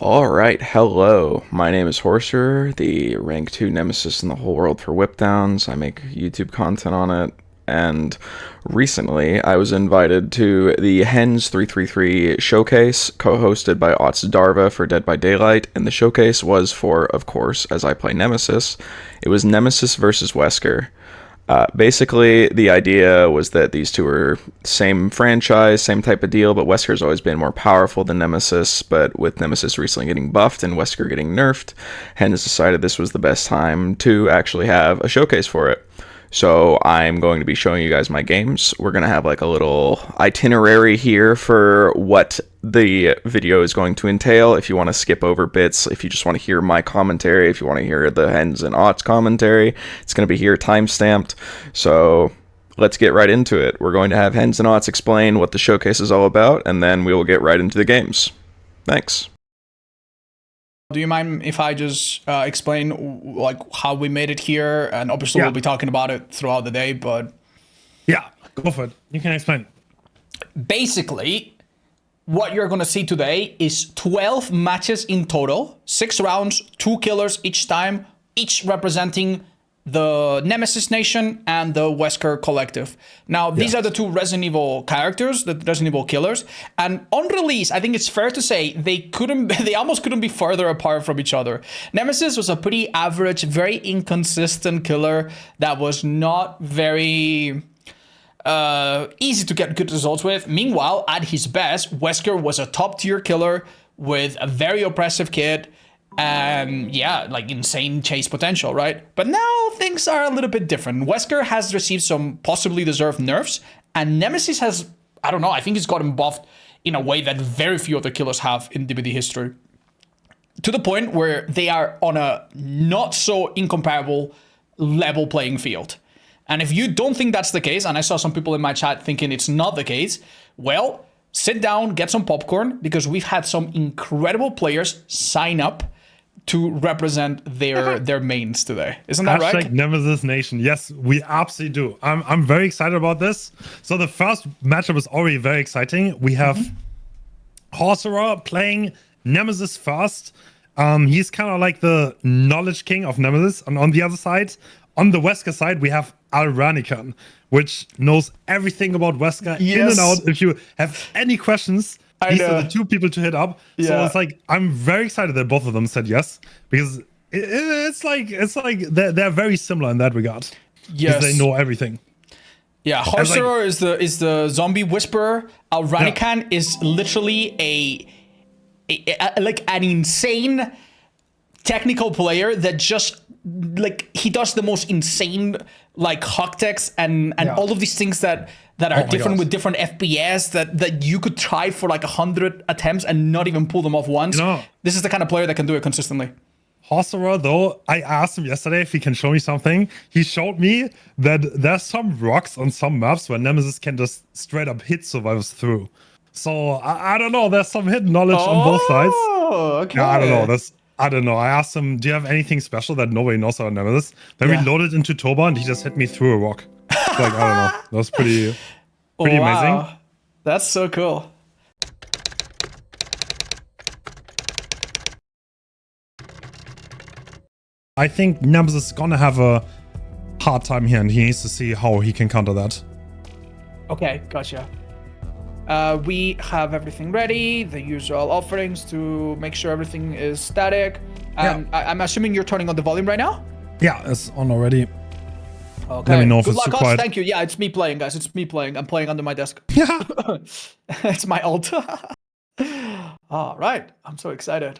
Alright, hello. My name is Horceror, the rank 2 Nemesis in the whole world for whip downs. I make YouTube content on it, and recently I was invited to the Hens 333 showcase, co-hosted by Otz Darva for Dead by Daylight, and the showcase was for, of course, as I play Nemesis, it was Nemesis versus Wesker. Basically, the idea was that these two were same franchise, same type of deal, but Wesker's always been more powerful than Nemesis, but with Nemesis recently getting buffed and Wesker getting nerfed, Hens decided this was the best time to actually have a showcase for it. So I'm going to be showing you guys my games. We're going to have like a little itinerary here for what the video is going to entail. If you want to skip over bits, if you just want to hear my commentary, if you want to hear the Hens and Otz commentary, it's going to be here time-stamped. So let's get right into it. We're going to have Hens and Otz explain what the showcase is all about, and then we will get right into the games. Thanks. Do you mind if I just explain like how we made it here? And obviously we'll be talking about it throughout the day, but... Yeah, go for it. You can explain. Basically, what you're going to see today is 12 matches in total, 6 rounds, 2 killers each time, each representing the Nemesis Nation and the Wesker Collective. Now, these are the two Resident Evil characters, the Resident Evil killers, and on release, I think it's fair to say they almost couldn't be further apart from each other. Nemesis was a pretty average, very inconsistent killer that was not very easy to get good results with. Meanwhile, at his best, Wesker was a top-tier killer with a very oppressive kit, and yeah, like insane chase potential, right? But now things are a little bit different. Wesker has received some possibly deserved nerfs, and Nemesis has, I don't know, I think he's gotten buffed in a way that very few other killers have in DBD history. To the point where they are on a not so incomparable level playing field. And if you don't think that's the case, and I saw some people in my chat thinking it's not the case, well, sit down, get some popcorn, because we've had some incredible players sign up to represent their mains today. Isn't that right? Hashtag Nemesis Nation. Yes, we absolutely do. I'm very excited about this. So the first matchup is already very exciting. We have Horceror playing Nemesis first. He's kind of like the knowledge king of Nemesis. And on the other side, on the Wesker side, we have Alranican, which knows everything about Wesker in and out. If you have any questions, these are the two people to hit up. Yeah. So it's like, I'm very excited that both of them said yes, because it's like they're very similar in that regard. Yes, because they know everything. Yeah, Horceror is the zombie whisperer. Alranican is literally like an insane technical player that just like he does the most insane like hook techs and all of these things that are different with different FPS that you could try for like 100 attempts and not even pull them off once. This is the kind of player that can do it consistently. Horceror, though, I asked him yesterday if he can show me something. He showed me that there's some rocks on some maps where Nemesis can just straight up hit survivors through. So I don't know. There's some hidden knowledge on both sides. Okay. Yeah, I don't know. I asked him, do you have anything special that nobody knows about Nemesis? Then we loaded into Toba and he just hit me through a rock. Like, I don't know. That was pretty amazing. That's so cool. I think Nemesis is gonna have a hard time here and he needs to see how he can counter that. Okay, gotcha. We have everything ready, the usual offerings to make sure everything is static. I'm assuming you're turning on the volume right now? Yeah, it's on already. Okay. Let me know if Good it's luck, too quiet. Thank you. Yeah, it's me playing, guys. It's me playing. I'm playing under my desk. Yeah. It's my ult. All right. I'm so excited.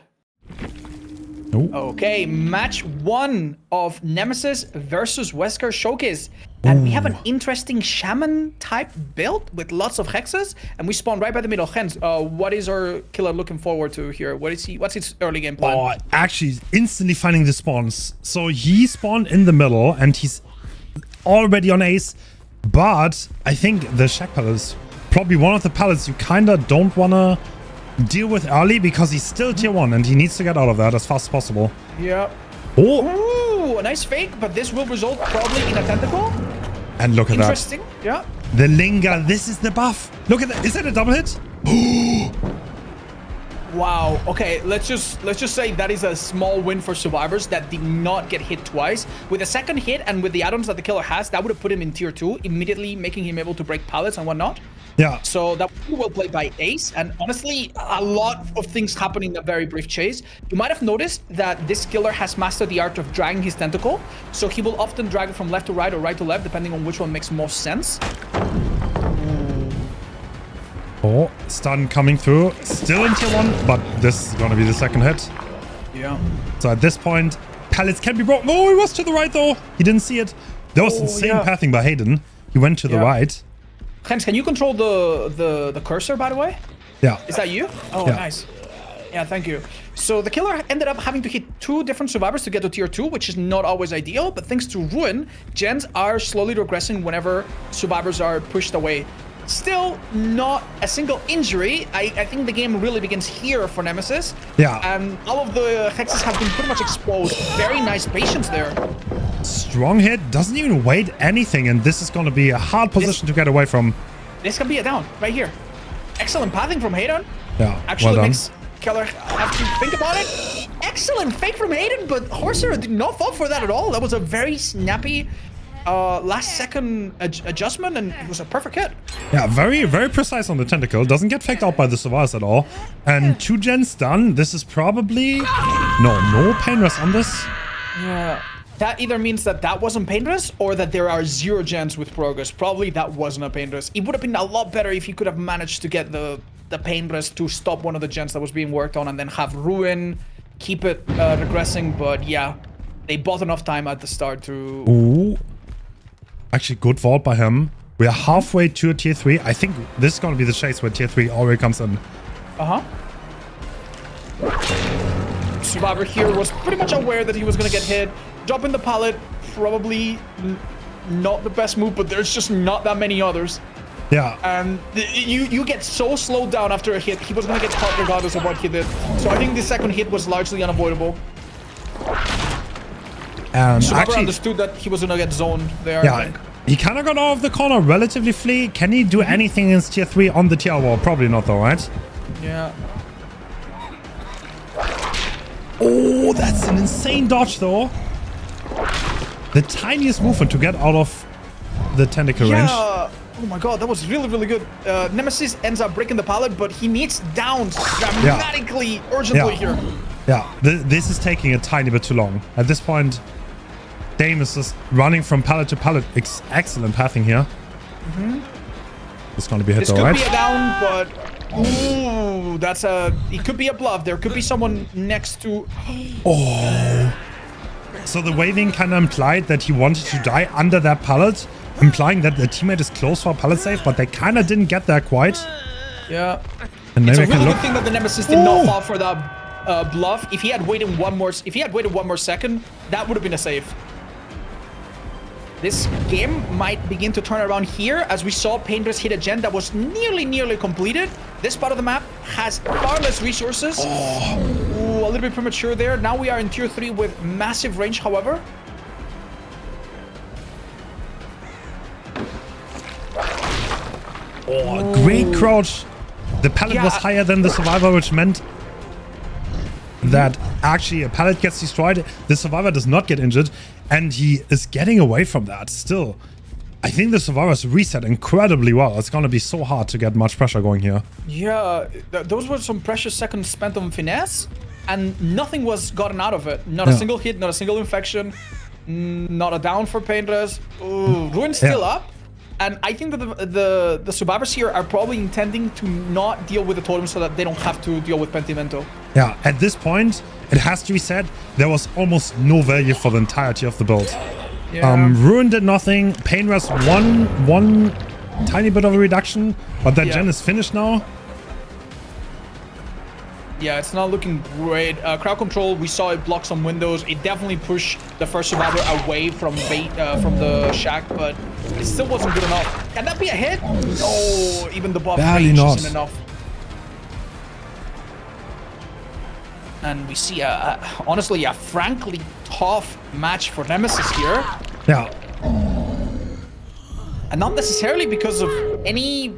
Ooh. Okay, match 1 of Nemesis versus Wesker showcase. And we have an interesting shaman type build with lots of hexes, and we spawn right by the middle. Hence, what is our killer looking forward to here? What's his early game plan? Oh, actually, instantly finding the spawns. So he spawned in the middle, and he's already on ace. But I think the Shack Pallet is probably one of the pallets you kind of don't want to deal with early, because he's still tier 1, and he needs to get out of that as fast as possible. Yeah. Oh! Ooh, a nice fake, but this will result probably in a tentacle. And look at that. Interesting. Yeah. The linger. This is the buff. Look at that. Is that a double hit? Wow. Okay, let's just say that is a small win for survivors that did not get hit twice. With a second hit and with the add-ons that the killer has, that would have put him in tier 2, immediately making him able to break pallets and whatnot. Yeah. So that was well played by Ace, and honestly, a lot of things happen in a very brief chase. You might have noticed that this killer has mastered the art of dragging his tentacle, so he will often drag it from left to right or right to left, depending on which one makes most sense. Oh, stun coming through. Still in tier 1, but this is going to be the second hit. Yeah. So at this point, pallets can be broken. Oh, he was to the right though. He didn't see it. There was insane pathing by Hayden. He went to the right. Hens, can you control the cursor, by the way? Yeah. Is that you? Oh, Yeah. nice. Yeah, thank you. So the killer ended up having to hit 2 different survivors to get to tier 2, which is not always ideal, but thanks to Ruin, gens are slowly regressing whenever survivors are pushed away. Still, not a single injury. I think the game really begins here for Nemesis. Yeah. And all of the hexes have been pretty much exposed. Very nice patience there. Strong hit. Doesn't even wait anything. And this is going to be a hard position to get away from. This can be a down right here. Excellent pathing from Hayden. Yeah, Actually well done. makes Keller have to think about it. Excellent fake from Hayden, but Horcer did not fall for that at all. That was a very snappy last second adjustment, and it was a perfect hit. Yeah, very, very precise on the tentacle. Doesn't get faked out by the survivors at all. And 2 gens done. This is probably... No pain rest on this. Yeah. That either means that that wasn't painless or that there are 0 gens with progress. Probably that wasn't a painless. It would have been a lot better if he could have managed to get the painless to stop one of the gens that was being worked on and then have Ruin keep it regressing. But yeah, they bought enough time at the start to... Ooh. Actually, good vault by him. We are halfway to tier 3. I think this is going to be the chase where tier 3 already comes in. Uh-huh. Survivor here was pretty much aware that he was going to get hit. Dropping the pallet, probably not the best move, but there's just not that many others. Yeah. And you get so slowed down after a hit. He was going to get caught regardless of what he did. So I think the second hit was largely unavoidable. And Survivor actually understood that he was going to get zoned there, I yeah, think. he kind of got out of the corner relatively free. Can he do anything against tier 3 on the tier wall? Probably not though, right? Yeah. Oh, that's an insane dodge though. The tiniest movement to get out of the tentacle range. Oh my god, that was really, really good. Nemesis ends up breaking the pallet, but he needs downs dramatically, urgently here. Yeah, this is taking a tiny bit too long. At this point, Dame is just running from pallet to pallet. Excellent pathing here. It's going to be hit though, right? This could be a down, but... Ooh, that's a... It could be a bluff. There could be someone next to... Oh. So the waving kind of implied that he wanted to die under that pallet, implying that the teammate is close for a pallet save, but they kind of didn't get there quite. Yeah. And It's maybe a I can really look. good thing that the Nemesis did not fall for that bluff. If he had waited one more second, that would have been a save. This game might begin to turn around here, as we saw Painter's hit a gen that was nearly completed. This part of the map has far less resources. Ooh, a little bit premature there. Now we are in tier 3 with massive range, however. Oh, great crouch. The pallet was higher than the survivor, which meant that actually a pallet gets destroyed. The survivor does not get injured, and he is getting away from that still. I think the survivors reset incredibly well. It's going to be so hard to get much pressure going here. Yeah, those were some precious seconds spent on finesse, and nothing was gotten out of it. Not a single hit, not a single infection, not a down for Paintless. Ruin's still up. And I think that the survivors here are probably intending to not deal with the totem so that they don't have to deal with Pentimento. Yeah, at this point, it has to be said, there was almost no value for the entirety of the build. Yeah. Ruin did nothing. Pain was one tiny bit of a reduction, but that gen is finished now. Yeah, it's not looking great. Crowd control, we saw it block some windows. It definitely pushed the first survivor away from from the shack, but it still wasn't good enough. Can that be a hit? No, even the buff range isn't enough. And we see, honestly, a frankly tough match for Nemesis here. Yeah. And not necessarily because of any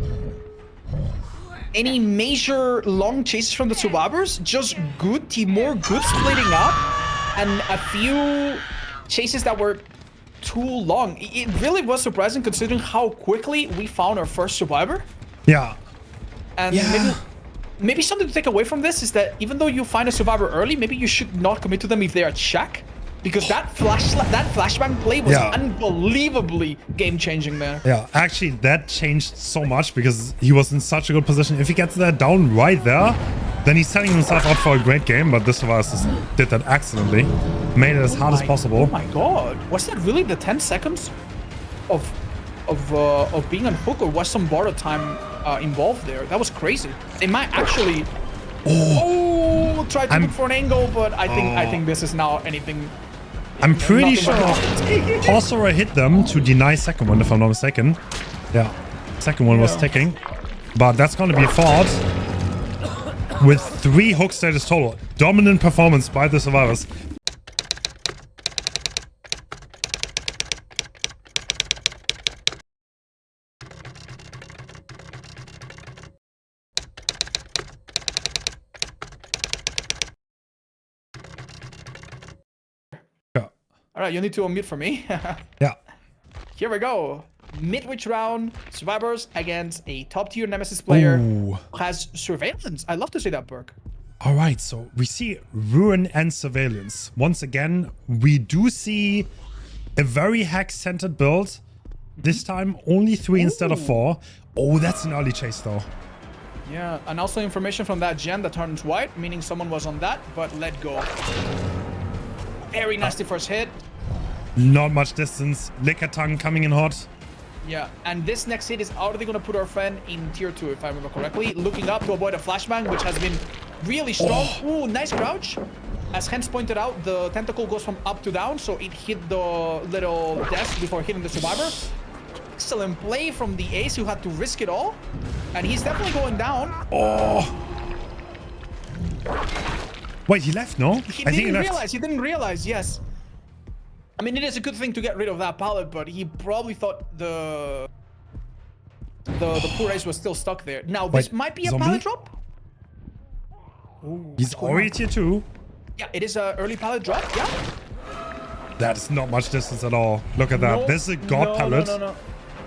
any major long chases from the survivors. Just good teamwork, good splitting up, and a few chases that were too long. It really was surprising considering how quickly we found our first survivor. Yeah. And maybe something to take away from this is that even though you find a survivor early, maybe you should not commit to them if they are check. Because that flashbang play was unbelievably game-changing there. Yeah, actually, that changed so much because he was in such a good position. If he gets that down right there, then he's setting himself up for a great game. But this Survivors did that excellently. Made it as hard as possible. Oh my god. Was that really the 10 seconds of being on hook, or was some borrow time involved there? That was crazy. They might actually... try to look for an angle, but I think this is now anything... I'm pretty sure horceror hit them to deny second one, if I'm not mistaken. Yeah, second one was ticking. But that's going to be fought with 3 hook status total. Dominant performance by the survivors. All right, you need to unmute for me. Yeah. Here we go. Midwich round, survivors against a top-tier Nemesis player who has surveillance. I love to see that perk. All right, so we see ruin and surveillance. Once again, we do see a very hack-centered build. This time, only 3 instead of 4. Oh, that's an early chase, though. Yeah, and also information from that gen that turns white, meaning someone was on that, but let go. Very nasty first hit. Not much distance. Licker tongue coming in hot. Yeah, and this next hit is already going to put our friend in tier 2, if I remember correctly. Looking up to avoid a flashbang, which has been really strong. Ooh, nice crouch. As Hens pointed out, the tentacle goes from up to down, so it hit the little desk before hitting the survivor. Excellent play from the ace, who had to risk it all. And he's definitely going down. Wait, he left, no? He didn't realize, yes. I mean, it is a good thing to get rid of that pallet, but he probably thought the poor ace was still stuck there. Now, this might be a pallet drop. Ooh, he's already tier 2. Yeah, it is an early pallet drop, yeah. That is not much distance at all. Look at that. No, this is a god pallet. No.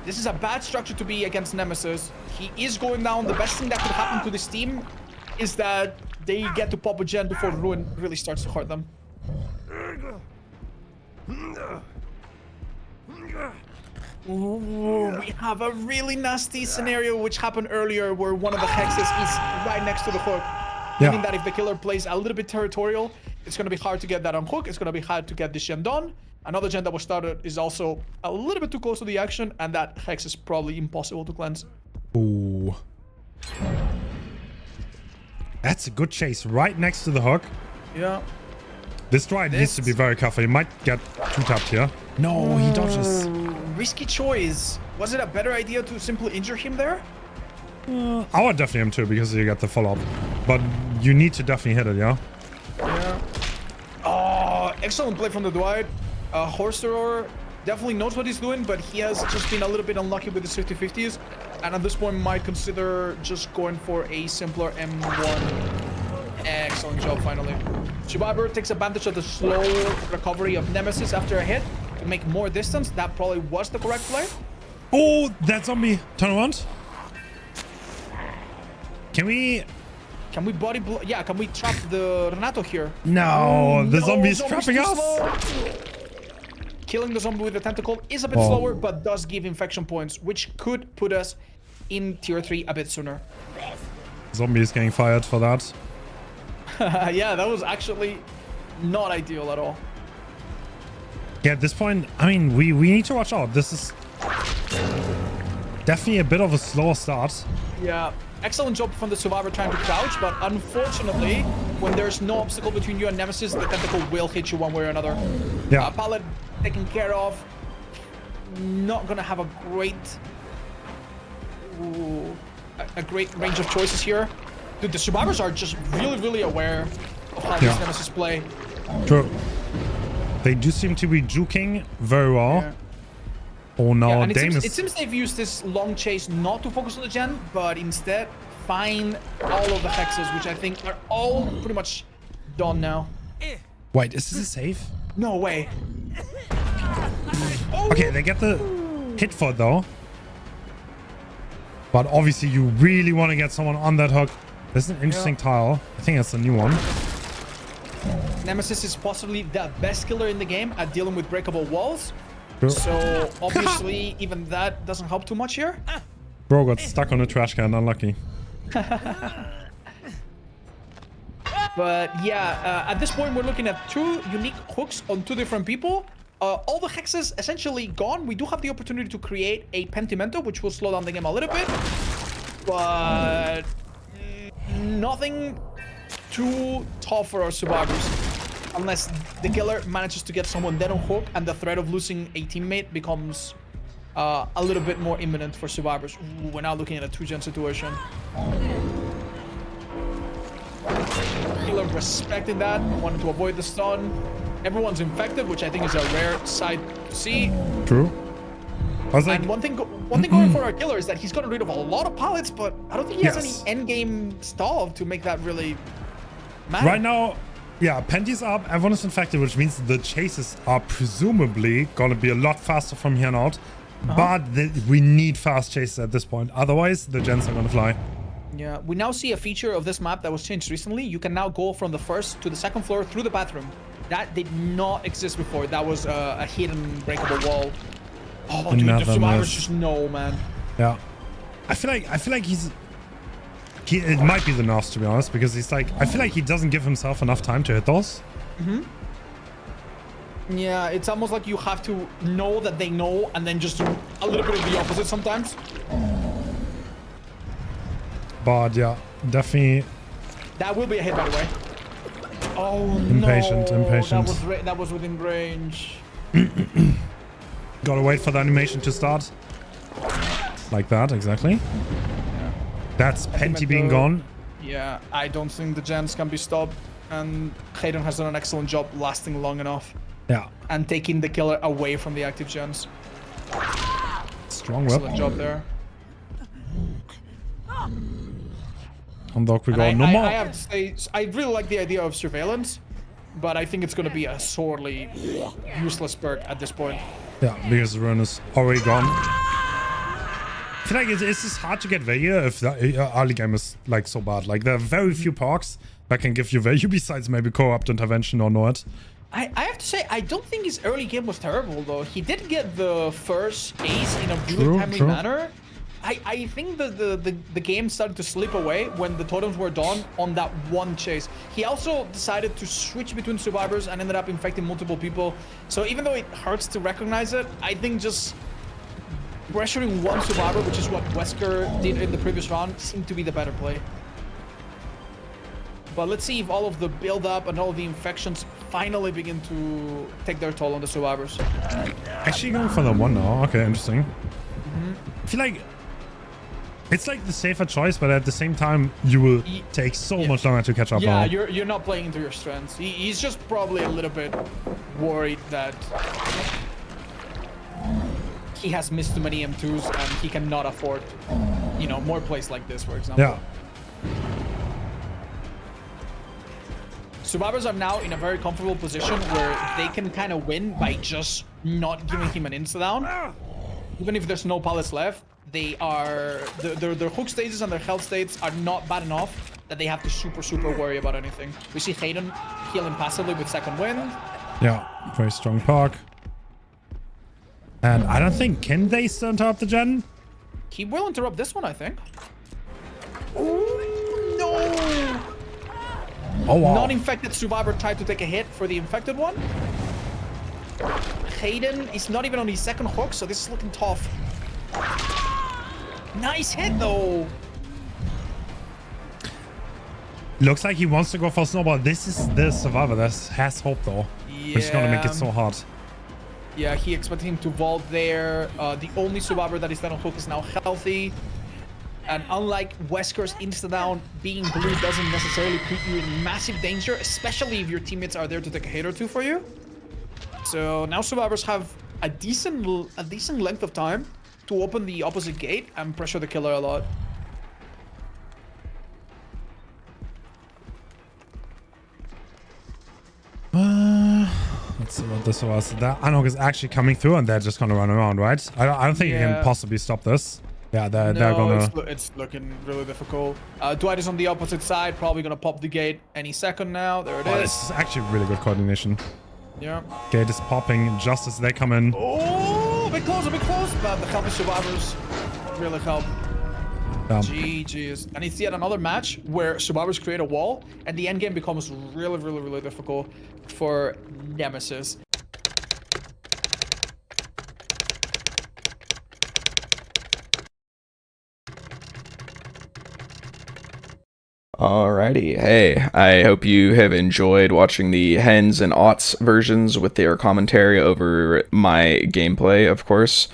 This is a bad structure to be against Nemesis. He is going down. The best thing that could happen to this team is that they get to pop a gen before Ruin really starts to hurt them. Ooh, we have a really nasty scenario which happened earlier where one of the hexes is right next to the hook. Meaning that if the killer plays a little bit territorial, it's going to be hard to get that on hook. It's going to be hard to get this gen done. Another gen that was started is also a little bit too close to the action, and that hex is probably impossible to cleanse. Ooh. That's a good chase right next to the hook. Yeah. This Stride needs to be very careful. He might get 2-tapped here. No, he dodges. Risky choice. Was it a better idea to simply injure him there? I would definitely him too because you get the follow-up. But you need to definitely hit it, yeah? Yeah. Oh, excellent play from the Dwight. Horceror definitely knows what he's doing, but he has just been a little bit unlucky with the 50-50s. And at this point might consider just going for a simpler M1. Excellent job, finally. Survivor takes advantage of the slow recovery of Nemesis after a hit to make more distance. That probably was the correct play. Oh, that zombie. Turn around. Can we body blow? Yeah, can we trap the Renato here? No, the zombie is trapping us. Killing the zombie with the tentacle is a bit slower, but does give infection points, which could put us in tier 3 a bit sooner. Zombie is getting fired for that. Yeah, that was actually not ideal at all. Yeah, at this point, I mean, we need to watch out. This is definitely a bit of a slower start. Yeah, excellent job from the survivor trying to crouch, but unfortunately, when there's no obstacle between you and Nemesis, the tentacle will hit you one way or another. Yeah. Pallet taken care of. Not gonna have a great range of choices here. Dude, the survivors are just really aware of how this Nemesis play. True. They do seem to be juking very well. Yeah. Oh no, and Dame it seems they've used this long chase not to focus on the gen, but instead find all of the hexes, which I think are all pretty much done now. Wait, is this a save? No way. Okay, they get the hit for it though. But obviously you really want to get someone on that hook. This is an interesting tile. I think that's a new one. Nemesis is possibly the best killer in the game at dealing with breakable walls. True. So obviously even that doesn't help too much here. Bro got stuck on a trash can, unlucky. But yeah, at this point we're looking at 2 unique hooks on 2 different people. All the hexes essentially gone. We do have the opportunity to create a pentimento, which will slow down the game a little bit. But nothing too tough for our survivors. Unless the killer manages to get someone dead on hook and the threat of losing a teammate becomes a little bit more imminent for survivors. Ooh, we're now looking at a 2-gen situation. Killer respected that, wanted to avoid the stun. Everyone's infected, which I think is a rare sight to see. True. I was like, And one thing going for our killer is that he's gotten rid of a lot of pallets, but I don't think he has any end-game stall to make that really matter. right now, yeah, Penty's up, everyone is infected, which means the chases are presumably gonna be a lot faster from here on out. But we need fast chases at this point. Otherwise, the gens are gonna fly. Yeah, we now see a feature of this map that was changed recently. You can now go from the first to the second floor through the bathroom. That did not exist before. That was a hidden breakable wall. Oh, dude, the survivors just know, man. Yeah, I feel like it might be the nerfs, to be honest, because he's like, I feel like he doesn't give himself enough time to hit those. Yeah, it's almost like you have to know that they know and then just do a little bit of the opposite sometimes. But yeah, definitely. That will be a hit, by the way. Oh, Impatient, no. impatient. That was within range. Gotta wait for the animation to start. Like that, exactly. Yeah. That's Penty being gone. Yeah, I don't think the gens can be stopped. And Hayden has done an excellent job lasting long enough. Yeah. And taking the killer away from the active gens. Strong Excellent whip. job there. On dog we go. And No more. I have to say, I really like the idea of surveillance, but I think it's going to be a sorely useless perk at this point. Yeah, because the run is already gone. I feel like it's just hard to get value if the early game is like so bad. Like there are very few perks that can give you value besides maybe co-opt intervention or not. I have to say, I don't think his early game was terrible though. He did get the first ace in a really timely manner. I think the game started to slip away when the totems were done on that one chase. He also decided to switch between survivors and ended up infecting multiple people. So even though it hurts to recognize it, I think just pressuring one survivor, which is what Wesker did in the previous round, seemed to be the better play. But let's see if all of the build-up and all of the infections finally begin to take their toll on the survivors. Actually going for the one now. Okay, interesting. I feel like it's like the safer choice, but at the same time, you will take so much longer to catch up. Yeah, you're not playing into your strengths. He's just probably a little bit worried that he has missed too many M2s and he cannot afford, you know, more plays like this, for example. Yeah. Survivors are now in a very comfortable position where they can kind of win by just not giving him an insta-down. Even if there's no pallets left, they are their hook stages and their health states are not bad enough that they have to super worry about anything. We see Hayden healing passively with second wind. Yeah, very strong park. And I don't think, can they still interrupt the gen? He will interrupt this one, I think. Ooh, no! Oh wow. Non-infected survivor tried to take a hit for the infected one. Hayden is not even on his second hook, so this is looking tough. Nice hit though. Looks like he wants to go for snowball. This is the survivor that has hope though. Yeah. Which is gonna make it so hard. Yeah, he expected him to vault there. The only survivor that is down on hook is now healthy. And unlike Wesker's insta-down, being blue doesn't necessarily put you in massive danger, especially if your teammates are there to take a hit or two for you. So now survivors have a decent length of time to open the opposite gate and pressure the killer a lot. Let's see what this was. That Anhog is actually coming through, and they're just gonna run around, right? I don't think you can possibly stop this. Yeah, they're gonna... it's looking really difficult. Dwight is on the opposite side, probably gonna pop the gate any second now. There it is. This is actually really good coordination. Yeah. Gate is popping just as they come in. Oh, a bit close, a bit close. But the help survivors really help. GG's. And it's yet another match where survivors create a wall, and the end game becomes really, really, really difficult for Nemesis. Alrighty, hey, I hope you have enjoyed watching the Hens and Aughts versions with their commentary over my gameplay, of course.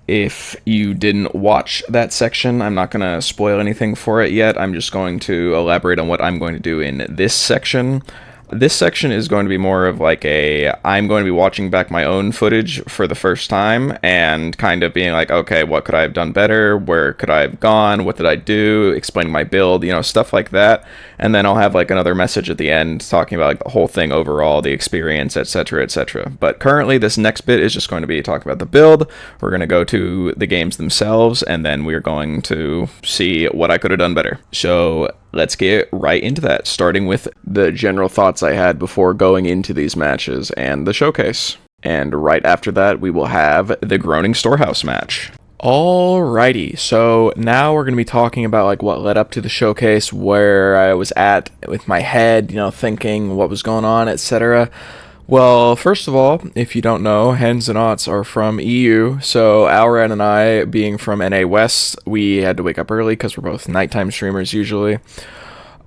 If you didn't watch that section, I'm not going to spoil anything for it yet. I'm just going to elaborate on what I'm going to do in this section. This section is going to be more of like I'm going to be watching back my own footage for the first time and kind of being like, okay, what could I have done better? Where could I have gone? What did I do? Explaining my build, stuff like that. And then I'll have like another message at the end talking about like the whole thing overall, the experience, etc., etc. But currently this next bit is just going to be talking about the build. We're going to go to the games themselves, and then we're going to see what I could have done better. So let's get right into that, starting with the general thoughts I had before going into these matches and the showcase. And right after that, we will have the Groaning Storehouse match. Alrighty, so now we're going to be talking about like what led up to the showcase, where I was at with my head, thinking what was going on, etc. Well, first of all, if you don't know, Hens and Aughts are from EU, so Alran and I, being from NA West, we had to wake up early because we're both nighttime streamers usually.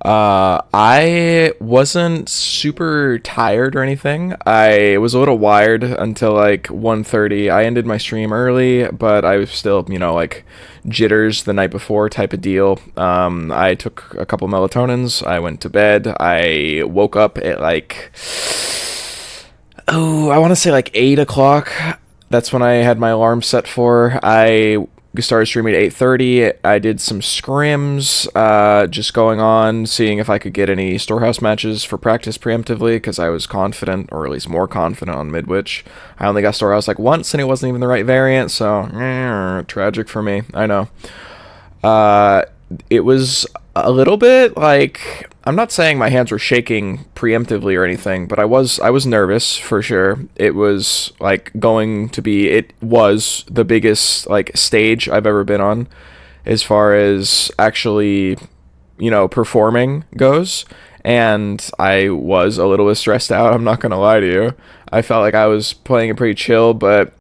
I wasn't super tired or anything. I was a little wired until like 1:30. I ended my stream early, but I was still, like jitters the night before type of deal. I took a couple melatonins. I went to bed. I woke up at like... I want to say like 8 o'clock. That's when I had my alarm set for. I started streaming at 8:30. I did some scrims, just going on, seeing if I could get any Storehouse matches for practice preemptively, because I was confident, or at least more confident on Midwich. I only got Storehouse like once, and it wasn't even the right variant, so tragic for me. I know. It was a little bit like... I'm not saying my hands were shaking preemptively or anything, but I was nervous for sure. It was like it was the biggest like stage I've ever been on as far as actually, performing goes. And I was a little bit stressed out. I'm not going to lie to you. I felt like I was playing it pretty chill, but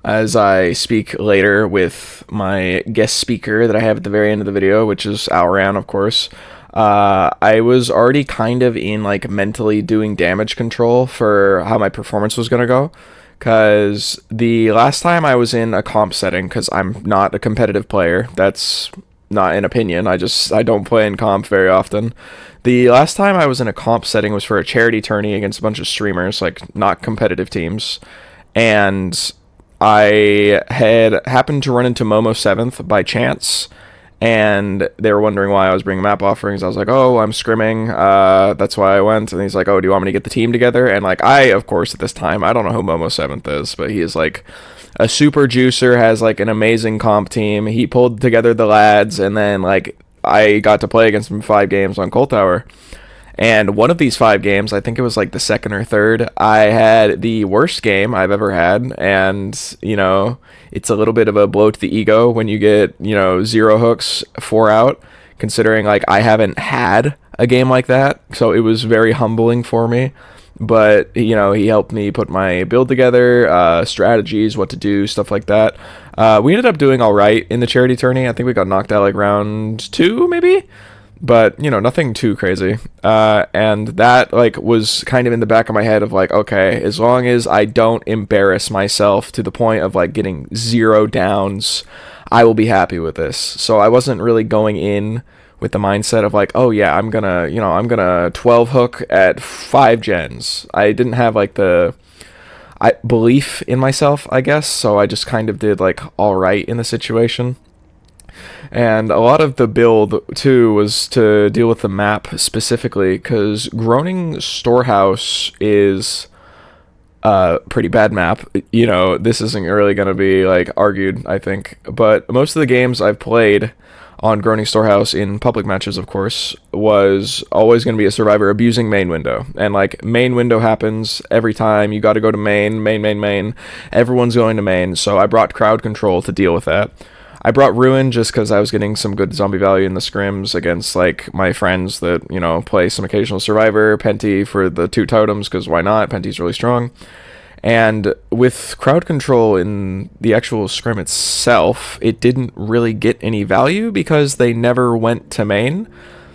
as I speak later with my guest speaker that I have at the very end of the video, which is Alran, of course, I was already kind of in like mentally doing damage control for how my performance was going to go, because the last time I was in a comp setting, because I'm not a competitive player, that's not an opinion, I don't play in comp very often. The last time I was in a comp setting was for a charity tourney against a bunch of streamers, like not competitive teams, and I had happened to run into Momo 7th by chance, and they were wondering why I was bringing map offerings. I was like, oh, I'm scrimming, that's why I went. And he's like, oh, do you want me to get the team together? And like, of course, at this time, I don't know who Momo 7th is, but he is like a super juicer, has like an amazing comp team. He pulled together the lads, and then like I got to play against him 5 games on Cold Tower. And one of these 5 games, I think it was like the second or third, I had the worst game I've ever had. And, it's a little bit of a blow to the ego when you get, 0 hooks, 4 out, considering like I haven't had a game like that. So it was very humbling for me. But, he helped me put my build together, strategies, what to do, stuff like that. We ended up doing all right in the charity tourney. I think we got knocked out like round 2, maybe? But, nothing too crazy. And that, like, was kind of in the back of my head of, like, okay, as long as I don't embarrass myself to the point of, like, getting 0 downs, I will be happy with this. So I wasn't really going in with the mindset of, like, oh, yeah, I'm gonna 12 hook at 5 gens. I didn't have, like, the belief in myself, I guess. So I just kind of did, like, all right in the situation. And a lot of the build, too, was to deal with the map specifically, because Groaning Storehouse is pretty bad map. You know, this isn't really going to be like argued, I think. But most of the games I've played on Groaning Storehouse in public matches, of course, was always going to be a survivor abusing main window. And like main window happens every time. You got to go to main. Everyone's going to main. So I brought crowd control to deal with that. I brought Ruin just because I was getting some good zombie value in the scrims against like my friends that, you know, play some occasional survivor. Penti for the 2 totems because why not? Penti's really strong. And with crowd control in the actual scrim itself, it didn't really get any value because they never went to main.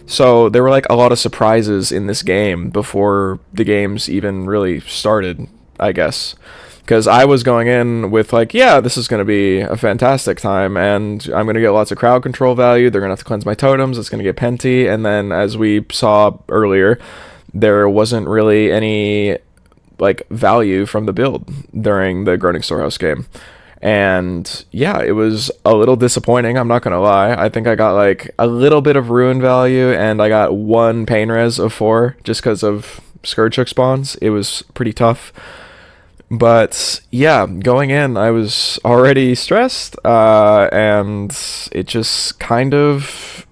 So there were like a lot of surprises in this game before the games even really started, I guess. Because I was going in with like, yeah, this is going to be a fantastic time, and I'm going to get lots of crowd control value. They're going to have to cleanse my totems. It's going to get Penti. And then, as we saw earlier, there wasn't really any like value from the build during the Groaning Storehouse game. And yeah, it was a little disappointing, I'm not gonna lie. I think I got like a little bit of ruin value, and I got 1 pain res of 4 just because of Scourge Hook spawns. It was pretty tough. But yeah, going in, I was already stressed, and it just kind of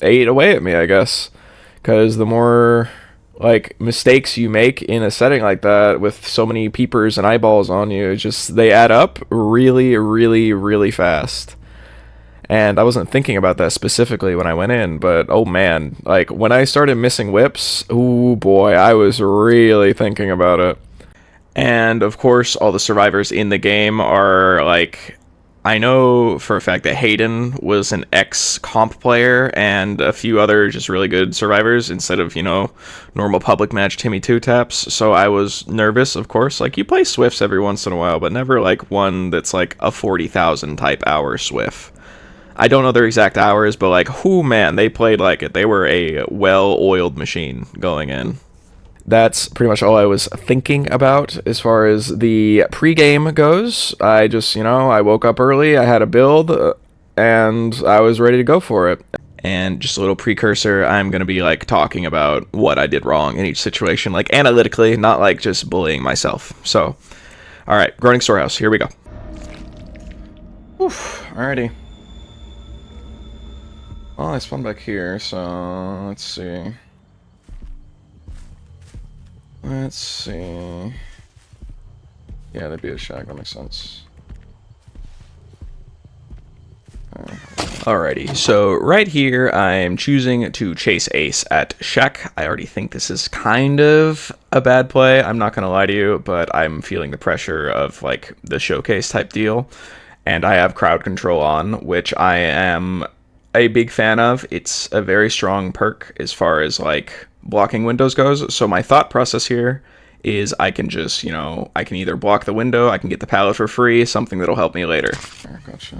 ate away at me, I guess. Because the more like mistakes you make in a setting like that with so many peepers and eyeballs on you, just they add up really fast. And I wasn't thinking about that specifically when I went in, but oh man, like when I started missing whips, oh boy, I was really thinking about it. And of course, all the survivors in the game are like, I know for a fact that Hayden was an ex-comp player and a few other just really good survivors instead of, you know, normal public match Timmy 2-taps. So I was nervous, of course. Like, you play Swifts every once in a while, but never like one that's like a 40,000 type hour Swift. I don't know their exact hours, but like, whoo man, they played like it. They were a well-oiled machine going in. That's pretty much all I was thinking about as far as the pregame goes. I just, you know, I woke up early, I had a build, and I was ready to go for it. And just a little precursor, I'm going to be, like, talking about what I did wrong in each situation, like, analytically, not, like, just bullying myself. So, alright, Groaning Storehouse, here we go. Oof, alrighty. Well, I spawned back here, so let's see. Let's see. Yeah, that'd be a shack, that makes sense. Alrighty, so right here I'm choosing to chase Ace at shack. I already think this is kind of a bad play, I'm not gonna lie to you, but I'm feeling the pressure of like the showcase type deal. And I have crowd control on, which I am a big fan of. It's a very strong perk as far as like blocking windows goes. So my thought process here is I can just, you know, I can either block the window, I can get the pallet for free, something that'll help me later. Gotcha.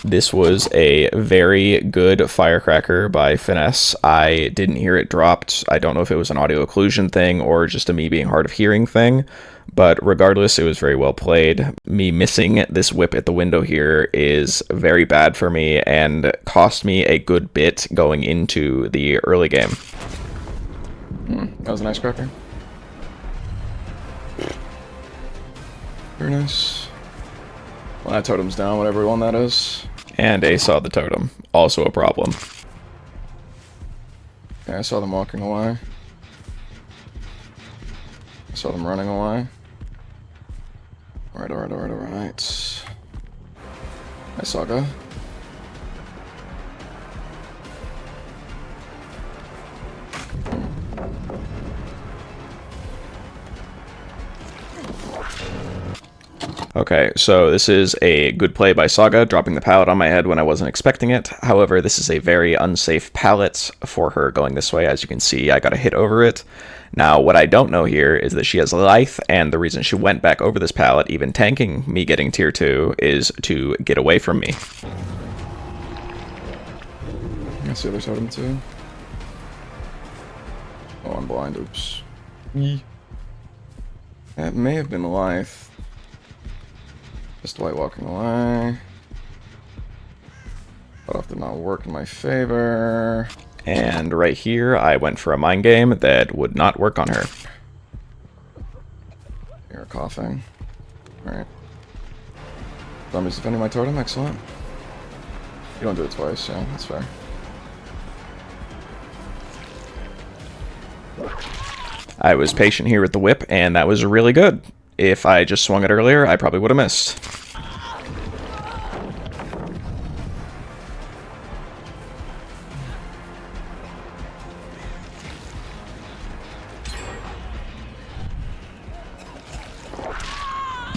This was a very good firecracker by Finesse. I didn't hear it dropped. I don't know if it was an audio occlusion thing or just a me being hard of hearing thing, but regardless, it was very well played. Me missing this whip at the window here is very bad for me and cost me a good bit going into the early game. That was a nice cracker. Very nice. Well, that totem's down, whatever one that is. And Ace saw the totem. Also a problem. Yeah, I saw them walking away. I saw them running away. Alright. Nice Saga. Okay, so this is a good play by Saga, dropping the pallet on my head when I wasn't expecting it. However, this is a very unsafe pallet for her going this way. As you can see, I got a hit over it. Now, what I don't know here is that she has Lithe, and the reason she went back over this pallet, even tanking me getting tier 2, is to get away from me. That's the other totem too. I'm blind, oops. That may have been Lithe. Just White walking away. But off did not work in my favor. And right here, I went for a mind game that would not work on her. You're coughing. Alright. Zombie's defending my totem, excellent. You don't do it twice, yeah, that's fair. I was patient here with the whip, and that was really good. If I just swung it earlier, I probably would have missed.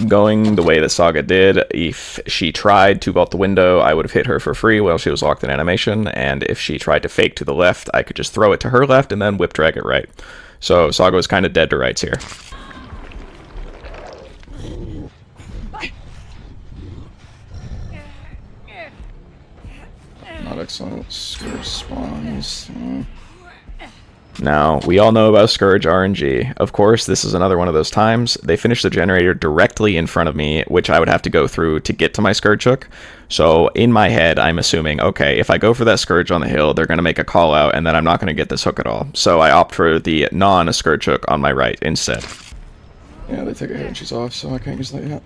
Going the way that Saga did, if she tried to vault the window, I would have hit her for free while she was locked in animation, and if she tried to fake to the left, I could just throw it to her left and then whip drag it right. So Saga was kind of dead to rights here. Not excellent. Scourge spawns. Now, we all know about Scourge RNG. Of course, this is another one of those times. They finished the generator directly in front of me, which I would have to go through to get to my Scourge hook. So, in my head, I'm assuming, okay, if I go for that Scourge on the hill, they're going to make a call out, and then I'm not going to get this hook at all. So, I opt for the non-Scourge hook on my right instead. Yeah, they take a hit and she's off, so I can't use that yet.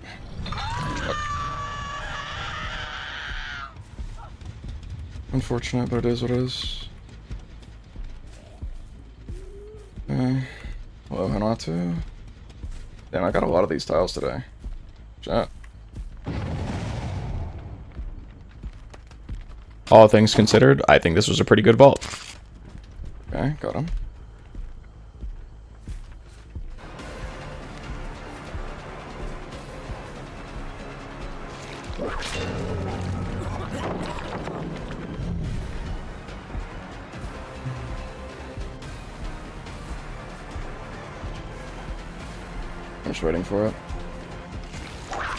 Unfortunate, but it is what it is. Okay. Hello, Hanatu. Damn, I got a lot of these tiles today. Chat. All things considered, I think this was a pretty good vault. Okay, got him. I'm just waiting for it.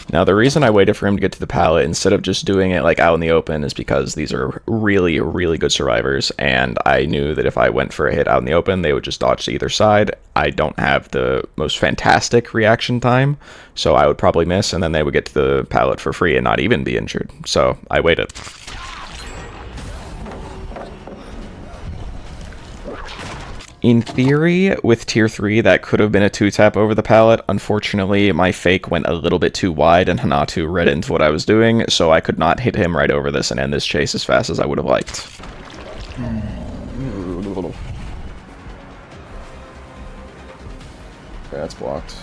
Now, the reason I waited for him to get to the pallet instead of just doing it like out in the open is because these are really, really good survivors, and I knew that if I went for a hit out in the open, they would just dodge to either side. I don't have the most fantastic reaction time, so I would probably miss, and then they would get to the pallet for free and not even be injured. So I waited. In theory, with tier 3, that could have been a 2-tap over the pallet. Unfortunately, my fake went a little bit too wide and Hanatu read into what I was doing, so I could not hit him right over this and end this chase as fast as I would have liked. Okay, that's blocked.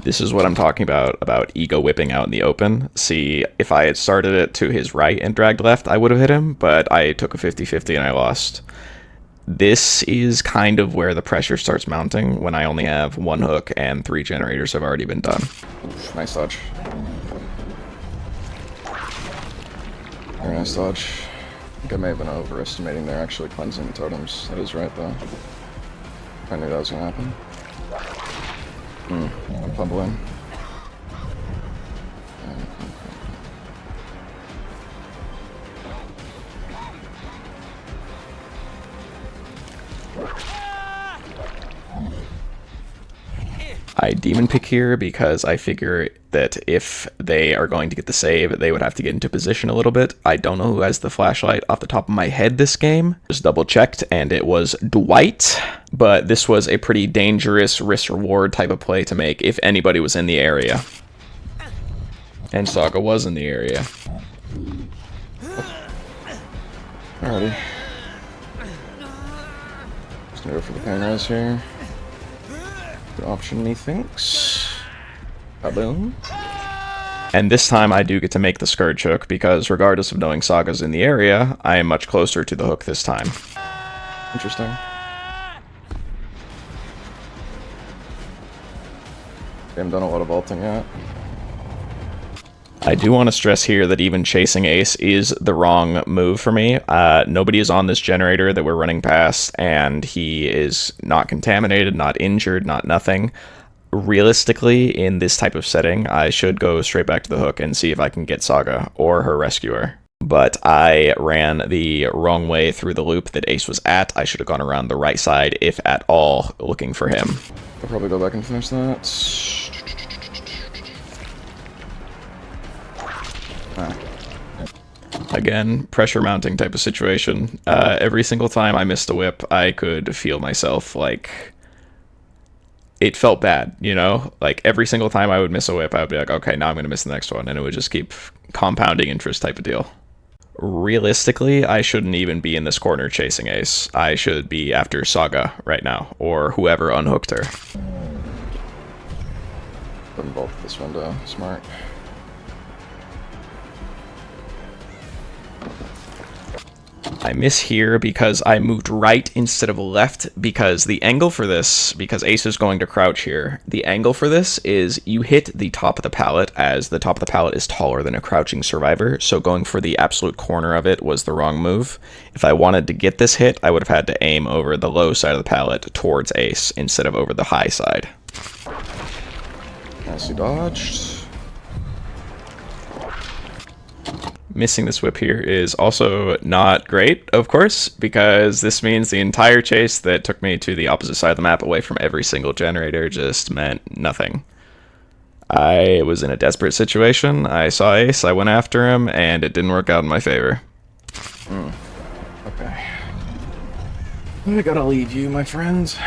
This is what I'm talking about ego whipping out in the open. See, if I had started it to his right and dragged left, I would have hit him, but I took a 50-50 and I lost. This is kind of where the pressure starts mounting when I only have 1 hook and 3 generators have already been done. Oof, nice dodge. Very nice dodge. I think I may have been overestimating their actually cleansing totems. That is right, though. I knew that was going to happen. I'm fumbling. I demon pick here because I figure that if they are going to get the save, they would have to get into position a little bit. I don't know who has the flashlight off the top of my head this game. Just double checked and it was Dwight, but this was a pretty dangerous risk-reward type of play to make if anybody was in the area. And Saga was in the area. Alrighty. Just gonna go for the pain res here. Good option, methinks. Kaboom. And this time I do get to make the Scourge hook, because regardless of knowing Saga's in the area, I am much closer to the hook this time. Interesting. I haven't done a lot of vaulting yet. I do want to stress here that even chasing Ace is the wrong move for me. Nobody is on this generator that we're running past, and he is not contaminated, not injured, not nothing. Realistically, in this type of setting, I should go straight back to the hook and see if I can get Saga or her rescuer. but I ran the wrong way through the loop that Ace was at. I should have gone around the right side, if at all, looking for him. I'll probably go back and finish that. Again, pressure mounting type of situation. Every single time I missed a whip, I could feel myself, like, it felt bad, you know? Like, every single time I would miss a whip, I would be like, okay, now I'm going to miss the next one, and it would just keep compounding interest type of deal. Realistically, I shouldn't even be in this corner chasing Ace. I should be after Saga right now, or whoever unhooked her. Putting both this window. Smart. I miss here because I moved right instead of left, because the angle for this, because Ace is going to crouch here, the angle for this is you hit the top of the pallet, as the top of the pallet is taller than a crouching survivor, so going for the absolute corner of it was the wrong move. If I wanted to get this hit, I would have had to aim over the low side of the pallet towards Ace instead of over the high side. Nicely dodged. Missing this whip here is also not great, of course, because this means the entire chase that took me to the opposite side of the map away from every single generator just meant nothing. I was in a desperate situation. I saw Ace, I went after him, and it didn't work out in my favor. Okay. I gotta leave you, my friends.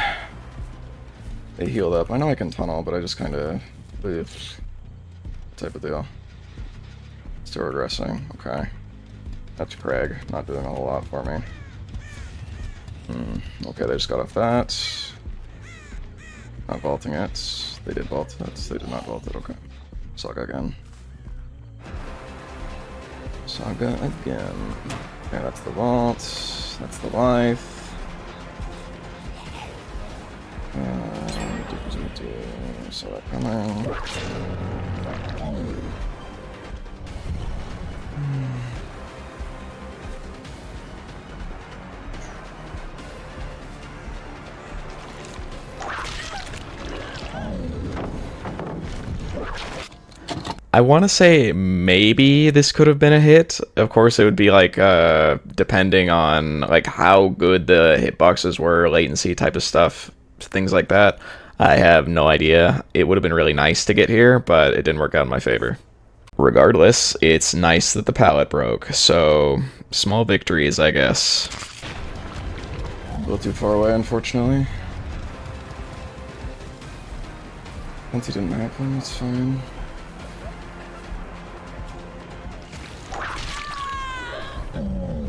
They healed up. I know I can tunnel, but I just kind of leave. Type of deal. Still regressing. Okay. That's Craig. Not doing a whole lot for me. Okay, they just got off that. Not vaulting it. They did vault it. They did not vault it. Okay. Saga again. Saga again. Okay, that's the vault. That's the life. So that coming. I want to say maybe this could have been a hit. Of course, it would be like depending on like how good the hitboxes were, latency type of stuff, things like that. I have no idea. It would have been really nice to get here, but it didn't work out in my favor. Regardless, it's nice that the pallet broke, so small victories, I guess. A little too far away, unfortunately. Once he didn't happen, that's fine.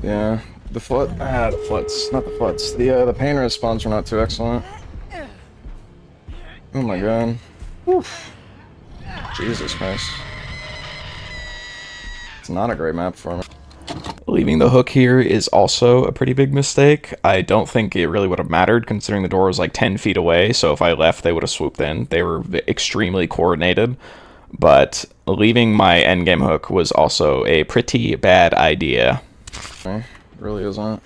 Yeah, the flood. The floods. Not the floods. The pain respawns were not too excellent. Oh my god. Oof. Jesus Christ. It's not a great map for me. Leaving the hook here is also a pretty big mistake. I don't think it really would have mattered considering the door was like 10 feet away, so if I left, they would have swooped in. They were extremely coordinated, but leaving my endgame hook was also a pretty bad idea. Okay, really isn't.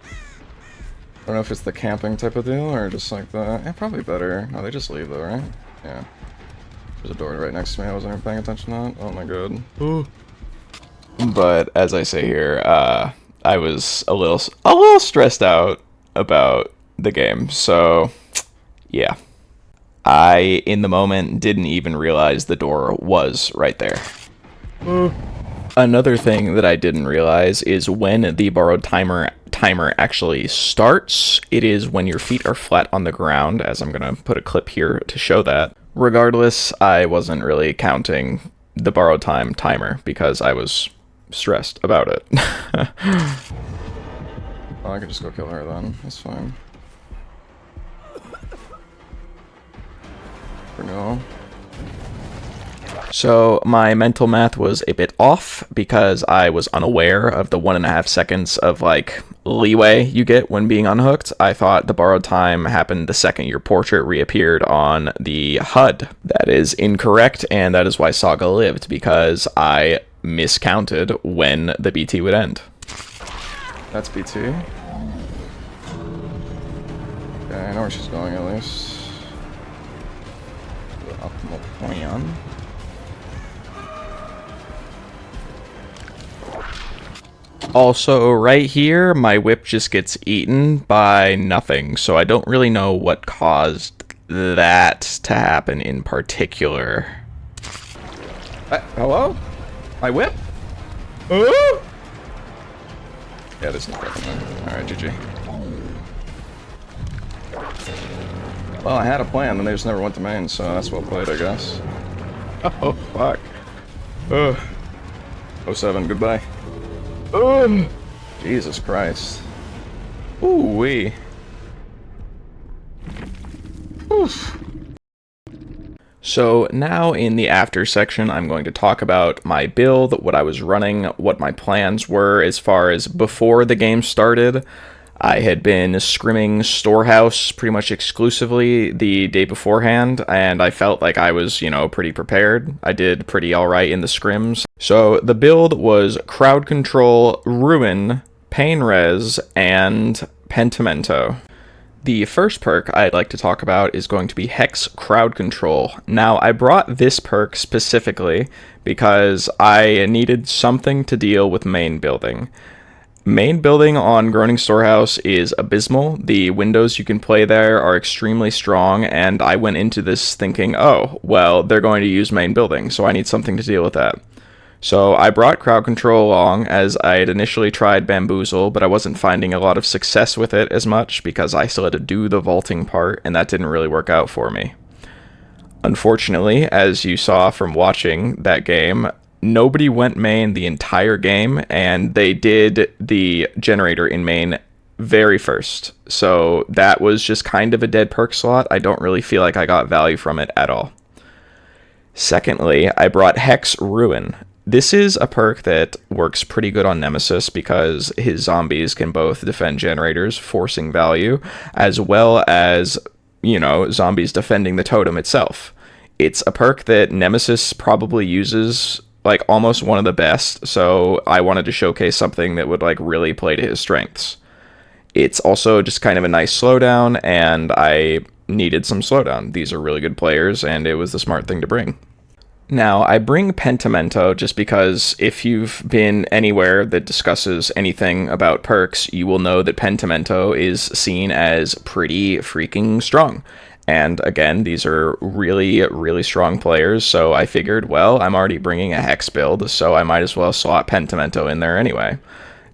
I don't know if it's the camping type of deal or just like the... Yeah, probably better. No, they just leave though, right? Yeah. There's a door right next to me. I wasn't even paying attention to that. Oh my god. Ooh. But as I say here, I was a little stressed out about the game. So, yeah. I, in the moment, didn't even realize the door was right there. Another thing that I didn't realize is when the borrowed timer actually starts, it is when your feet are flat on the ground, as I'm going to put a clip here to show that. Regardless, I wasn't really counting the borrowed timer because I was stressed about it. Oh, I could just go kill her then. That's fine. For now. So my mental math was a bit off because I was unaware of the 1.5 seconds of like leeway you get when being unhooked. I thought the borrowed time happened the second your portrait reappeared on the HUD. That is incorrect, and that is why Saga lived, because I miscounted when the BT would end. That's BT. Okay, I know where she's going at least. The optimal plan. Also, right here, my whip just gets eaten by nothing, so I don't really know what caused that to happen in particular. Hello? My whip? Oh! Yeah, this is not working. Alright, GG. Well, I had a plan, and they just never went to main, so that's well played, I guess. Oh, fuck. Ugh. 07, goodbye. Ugh. Jesus Christ. Ooh-wee. Oof. So now in the after section, I'm going to talk about my build, what I was running, what my plans were as far as before the game started. I had been scrimming Storehouse pretty much exclusively the day beforehand, and I felt like I was, pretty prepared. I did pretty alright in the scrims. So the build was Crowd Control, Ruin, Pain Res, and Pentimento. The first perk I'd like to talk about is going to be Hex Crowd Control. Now, I brought this perk specifically because I needed something to deal with main building. Main building on Groaning Storehouse is abysmal. The windows you can play there are extremely strong, and I went into this thinking, oh, well, they're going to use main building, so I need something to deal with that. So I brought Crowd Control along, as I had initially tried Bamboozle, but I wasn't finding a lot of success with it as much, because I still had to do the vaulting part, and that didn't really work out for me. Unfortunately, as you saw from watching that game, nobody went main the entire game, and they did the generator in main very first. So that was just kind of a dead perk slot. I don't really feel like I got value from it at all. Secondly, I brought Hex Ruin. This is a perk that works pretty good on Nemesis because his zombies can both defend generators, forcing value, as well as, zombies defending the totem itself. It's a perk that Nemesis probably uses like almost one of the best, so I wanted to showcase something that would like really play to his strengths. It's also just kind of a nice slowdown, and I needed some slowdown. These are really good players, and it was the smart thing to bring. Now, I bring Pentimento just because if you've been anywhere that discusses anything about perks, you will know that Pentimento is seen as pretty freaking strong. And again, these are really, really strong players, so I figured, well, I'm already bringing a Hex build, so I might as well slot Pentimento in there anyway.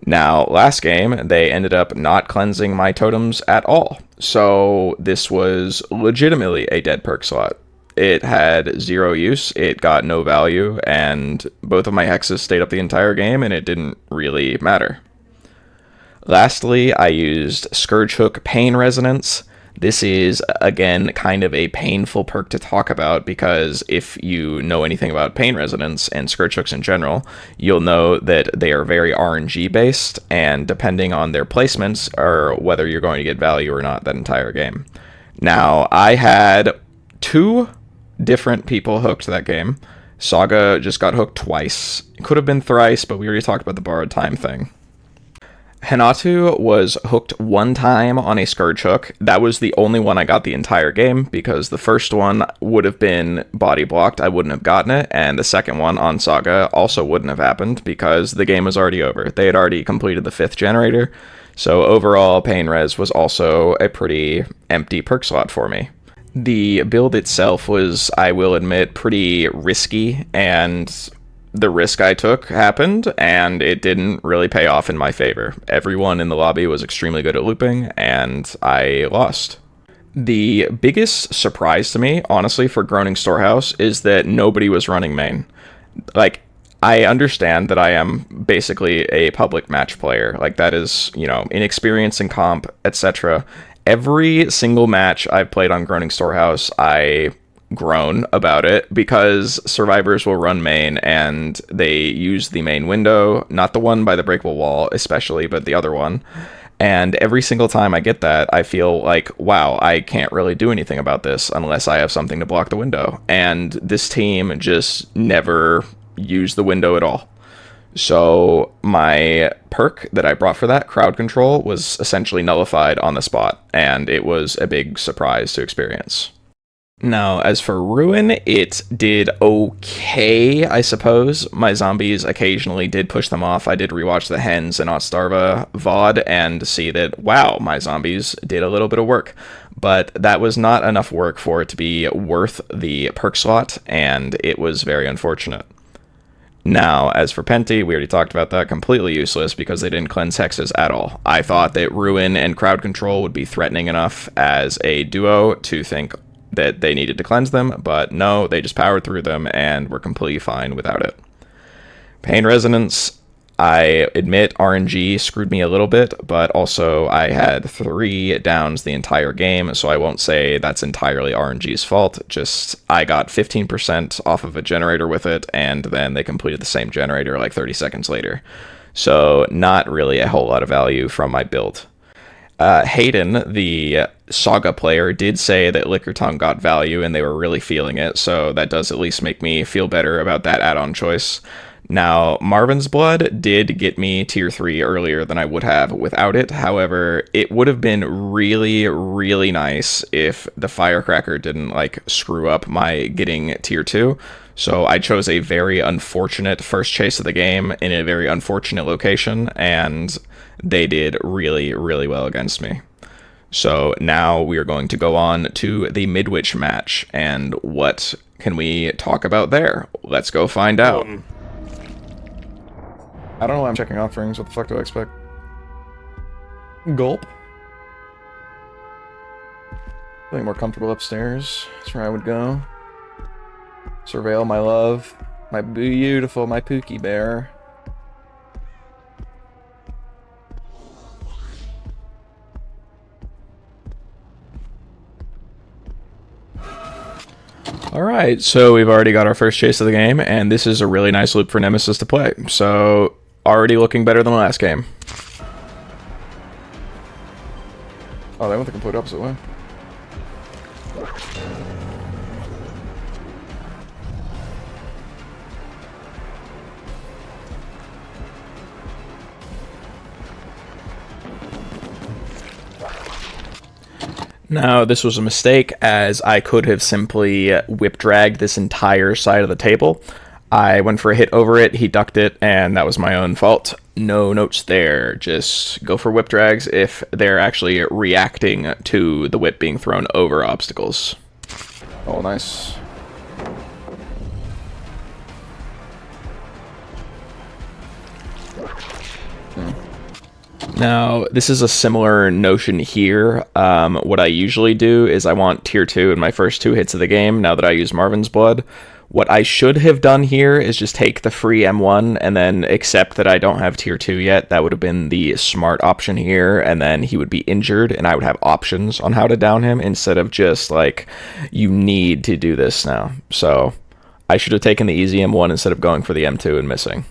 Now, last game, they ended up not cleansing my totems at all, so this was legitimately a dead perk slot. It had zero use, it got no value, and both of my hexes stayed up the entire game, and it didn't really matter. Lastly, I used Scourge Hook Pain Resonance. This is, again, kind of a painful perk to talk about because if you know anything about Pain Resonance and Scourge Hooks in general, you'll know that they are very RNG based, and depending on their placements are whether you're going to get value or not that entire game. Now, I had 2 different people hooked that game. Saga just got hooked twice. It could have been thrice, but we already talked about the borrowed time thing. Hinatu was hooked 1 time on a Scourge Hook. That was the only one I got the entire game, because the first one would have been body blocked, I wouldn't have gotten it, and the second one on Saga also wouldn't have happened, because the game was already over. They had already completed the 5th generator, so overall, Pain Res was also a pretty empty perk slot for me. The build itself was, I will admit, pretty risky, and the risk I took happened, and it didn't really pay off in my favor. Everyone in the lobby was extremely good at looping, and I lost. The biggest surprise to me, honestly, for Groaning Storehouse is that nobody was running main. Like, I understand that I am basically a public match player. Like, that is, inexperience in comp, etc. Every single match I've played on Groaning Storehouse, I groan about it because survivors will run main and they use the main window, not the one by the breakable wall especially, but the other one. And every single time I get that, I feel like, wow, I can't really do anything about this unless I have something to block the window. And this team just never used the window at all. So my perk that I brought for that, Crowd Control, was essentially nullified on the spot, and it was a big surprise to experience. Now, as for Ruin, it did okay, I suppose. My zombies occasionally did push them off. I did rewatch the Hens and Ostarva VOD and see that, wow, my zombies did a little bit of work. But that was not enough work for it to be worth the perk slot, and it was very unfortunate. Now, as for Penti, we already talked about that, completely useless because they didn't cleanse hexes at all. I thought that Ruin and Crowd Control would be threatening enough as a duo to think that they needed to cleanse them, but no, they just powered through them and were completely fine without it. Pain Resonance, I admit RNG screwed me a little bit, but also I had 3 downs the entire game, so I won't say that's entirely RNG's fault. Just I got 15% off of a generator with it, and then they completed the same generator like 30 seconds later. So not really a whole lot of value from my build. Hayden, the Saga player, did say that Liquor Tongue got value and they were really feeling it, so that does at least make me feel better about that add-on choice. Now, Marvin's Blood did get me tier 3 earlier than I would have without it. However, it would have been really, really nice if the Firecracker didn't, like, screw up my getting tier 2. So I chose a very unfortunate first chase of the game in a very unfortunate location, and they did really, really well against me. So now we are going to go on to the Midwich match, and what can we talk about there? Let's go find out. I don't know why I'm checking offerings. What the fuck do I expect? Gulp. Feeling more comfortable upstairs. That's where I would go. Surveil my love. My beautiful, my Pookie bear. Alright, so we've already got our first chase of the game, and this is a really nice loop for Nemesis to play. So, already looking better than the last game. Oh, they went the complete opposite way. Now, this was a mistake, as I could have simply whip-dragged this entire side of the table. I went for a hit over it, he ducked it, and that was my own fault. No notes there. Just go for whip drags if they're actually reacting to the whip being thrown over obstacles. Oh, nice. Now, this is a similar notion here. What I usually do is I want tier 2 in my first 2 hits of the game, now that I use Marvin's Blood. What I should have done here is just take the free M1 and then accept that I don't have tier 2 yet. That would have been the smart option here, and then he would be injured, and I would have options on how to down him, instead of just, like, you need to do this now. So, I should have taken the easy M1 instead of going for the M2 and missing.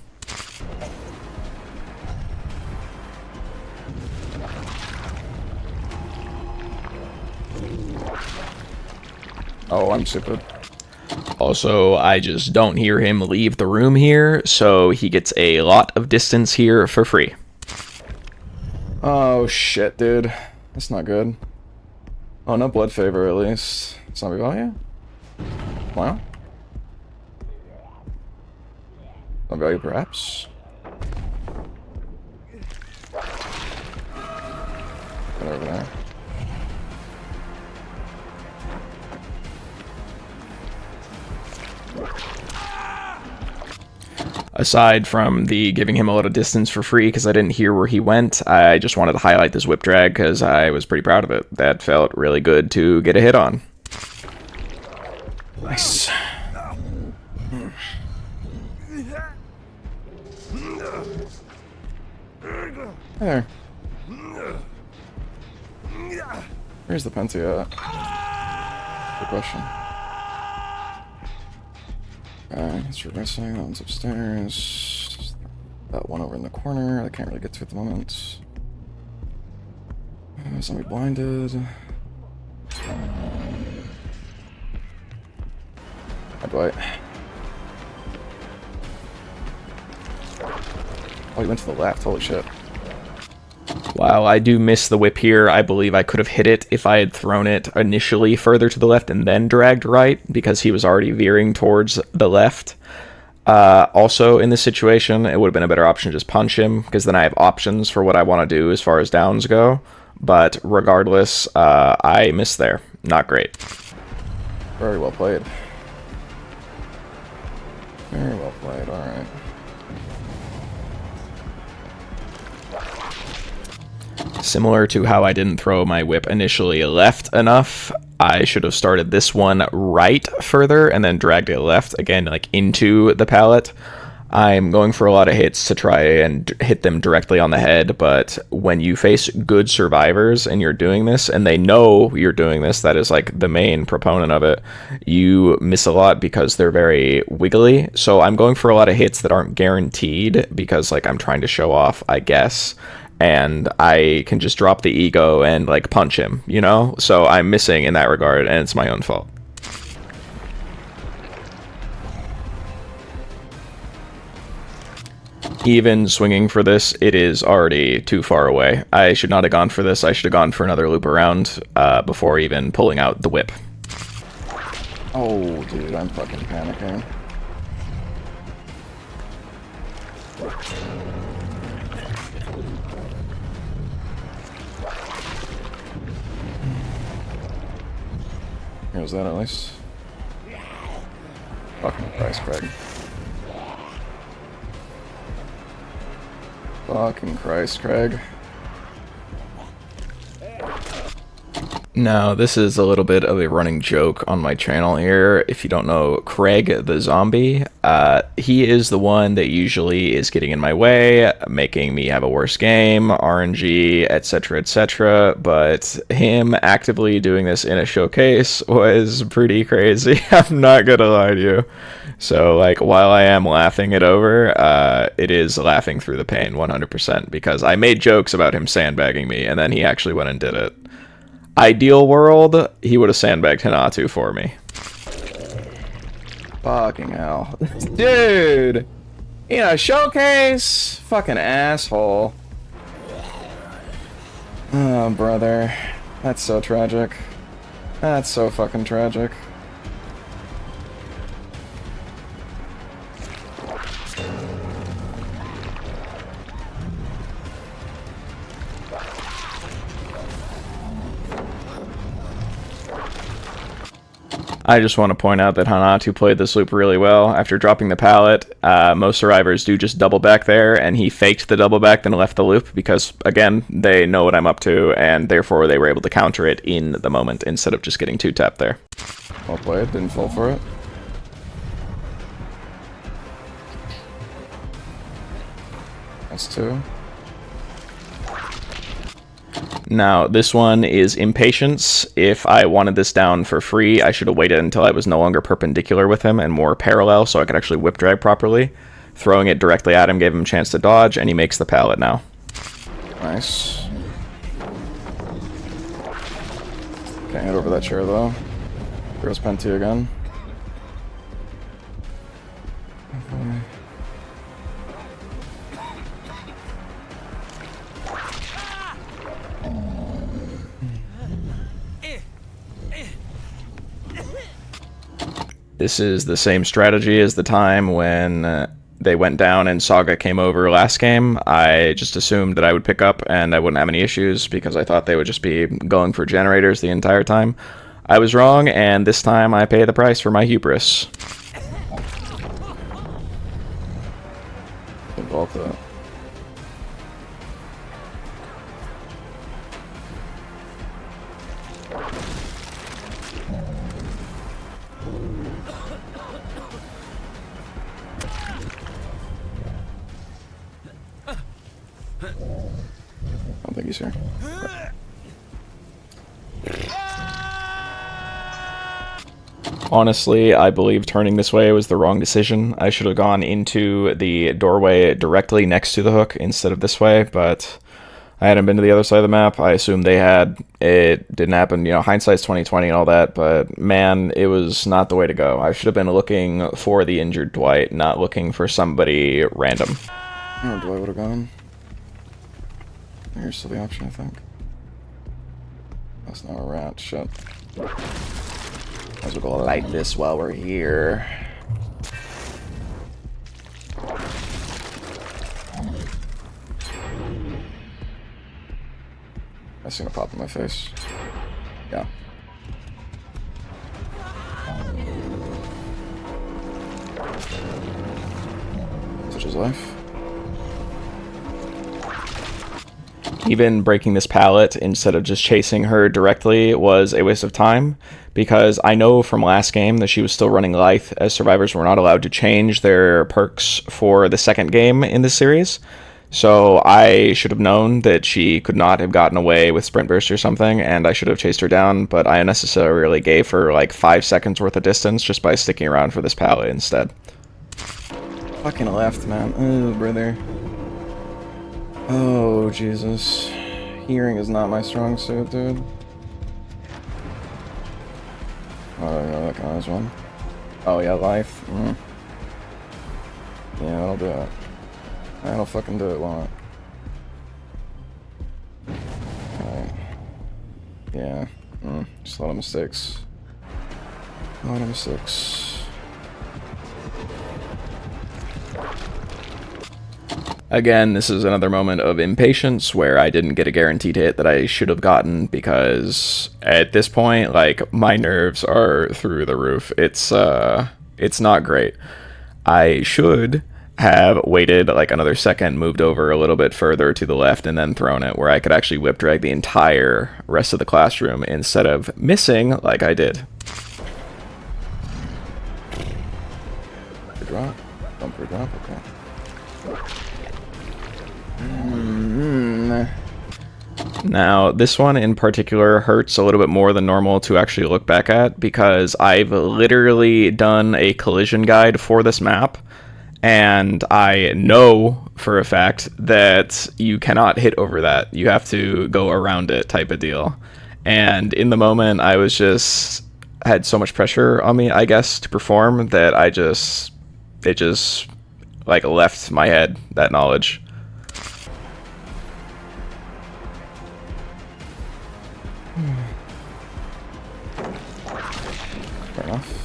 Oh, I'm stupid. Also, I just don't hear him leave the room here, so he gets a lot of distance here for free. Oh, shit, dude. That's not good. Oh, no blood favor, at least. Zombie value? Wow. Zombie value, perhaps? Get over there. Aside from the giving him a lot of distance for free because I didn't hear where he went, I just wanted to highlight this whip drag because I was pretty proud of it. That felt really good to get a hit on. Nice. There. Where's the Penti at? Good question. It's reversing, that one's upstairs. That one over in the corner, I can't really get to at the moment. Somebody blinded. Hi, Dwight. Oh, he went to the left, holy shit. While I do miss the whip here, I believe I could have hit it if I had thrown it initially further to the left and then dragged right, because he was already veering towards the left. Also, in this situation, it would have been a better option to just punch him, because then I have options for what I want to do as far as downs go. But regardless, I missed there. Not great. Very well played. Very well played, alright. Similar to how I didn't throw my whip initially left enough, I should have started this one right further and then dragged it left, again, like into the pallet. I'm going for a lot of hits to try and hit them directly on the head, but when you face good survivors and you're doing this, and they know you're doing this, that is like the main proponent of it, you miss a lot because they're very wiggly. So I'm going for a lot of hits that aren't guaranteed because like I'm trying to show off, I guess. And I can just drop the ego and like punch him, you know? So I'm missing in that regard, and it's my own fault. Even swinging for this, it is already too far away. I should not have gone for this. I should have gone for another loop around before even pulling out the whip. Oh, dude, I'm fucking panicking. Here's that at least. Fucking Christ, Craig. Fucking Christ, Craig. Now, this is a little bit of a running joke on my channel here. If you don't know Craig the zombie, he is the one that usually is getting in my way, making me have a worse game, RNG, etc., but him actively doing this in a showcase was pretty crazy. I'm not gonna lie to you. So, like, while I am laughing it over, it is laughing through the pain 100%, because I made jokes about him sandbagging me, and then he actually went and did it. Ideal world, he would have sandbagged Hinatu for me. Fucking hell. Dude! In a showcase? Fucking asshole. Oh, brother. That's so tragic. That's so fucking tragic. I just want to point out that Hanatu played this loop really well. After dropping the pallet, most survivors do just double back there, and he faked the double back, then left the loop, because, again, they know what I'm up to, and therefore they were able to counter it in the moment, instead of just getting two-tapped there. Well played, didn't fall for it. That's two. Now, this one is impatience. If I wanted this down for free, I should have waited until I was no longer perpendicular with him and more parallel so I could actually whip drag properly. Throwing it directly at him gave him a chance to dodge, and he makes the pallet now. Nice. Can't hit over that chair though. Gross Penty again. This is the same strategy as the time when they went down and Saga came over last game. I just assumed that I would pick up and I wouldn't have any issues because I thought they would just be going for generators the entire time. I was wrong, and this time I pay the price for my hubris. Involved that. I don't think he's here. Honestly, I believe turning this way was the wrong decision. I should have gone into the doorway directly next to the hook instead of this way, but I hadn't been to the other side of the map. I assumed they had. It didn't happen, you know, hindsight's 20/20 and all that, but man, it was not the way to go. I should have been looking for the injured Dwight, not looking for somebody random. Oh, Dwight would have gone. Here's still the option, I think. That's not a rat. Shit. Might as well go light this while we're here. I seen a pop in my face. Yeah. Such is life. Even breaking this pallet instead of just chasing her directly was a waste of time, because I know from last game that she was still running Lithe, as survivors were not allowed to change their perks for the second game in this series. So I should have known that she could not have gotten away with Sprint Burst or something, and I should have chased her down, but I unnecessarily gave her like 5 seconds worth of distance just by sticking around for this pallet instead. Fucking left, man. Oh, brother. Oh, Jesus. Hearing is not my strong suit, dude. Oh, I recognize one. Oh, yeah, life. Mm. Yeah, that'll do it. That'll fucking do it, won't it? Alright. Yeah. Just a lot of mistakes. A lot of mistakes. Again, this is another moment of impatience where I didn't get a guaranteed hit that I should have gotten, because at this point, like, my nerves are through the roof. It's not great. I should have waited like another second, moved over a little bit further to the left, and then thrown it, where I could actually whip drag the entire rest of the classroom instead of missing like I did. Bumper drop? Bumper drop? Okay. Now, this one in particular hurts a little bit more than normal to actually look back at, because I've literally done a collision guide for this map, and I know for a fact that you cannot hit over that. You have to go around it, type of deal. And in the moment, I was just had so much pressure on me, I guess, to perform, that it just like left my head, that knowledge. Fair enough.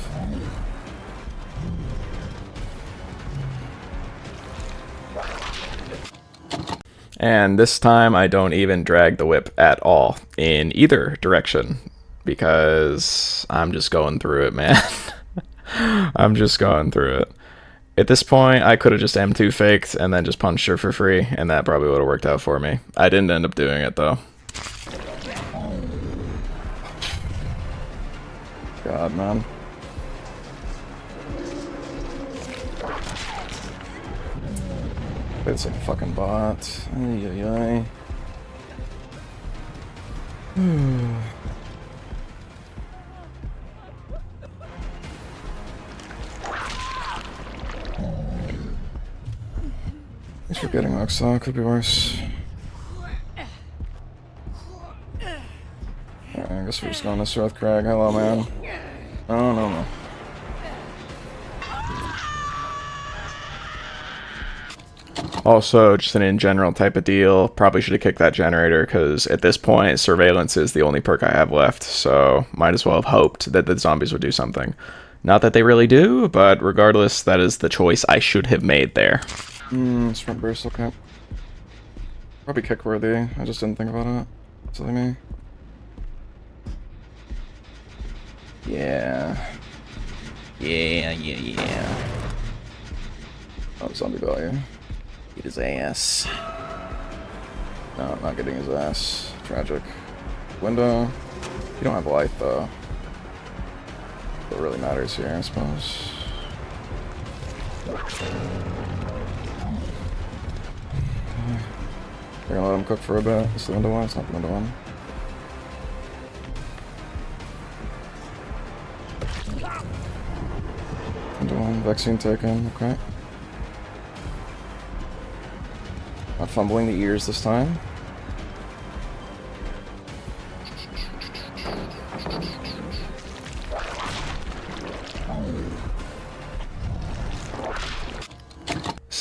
And this time I don't even drag the whip at all in either direction, because I'm just going through it, man. I'm just going through it. At this point, I could have just M2 faked and then just punched her for free, and that probably would have worked out for me. I didn't end up doing it, though. God, man. It's a fucking bot. Ay, ay, ay. Thanks for getting Oxaw. Could be worse. Alright, I guess we're just going this with Craig. Hello, man. Oh, no. Also, just an in general type of deal, probably should have kicked that generator, because at this point, surveillance is the only perk I have left, so might as well have hoped that the zombies would do something. Not that they really do, but regardless, that is the choice I should have made there. Sprint burst, okay. Probably kick worthy, I just didn't think about it. Silly me. Yeah. Oh, zombie value. Eat his ass. No, I'm not getting his ass. Tragic. Window. You don't have life, though. What really matters here, I suppose. We're gonna let him cook for a bit. It's the window one, it's not the window one. Window one, vaccine taken, okay. Not fumbling the ears this time.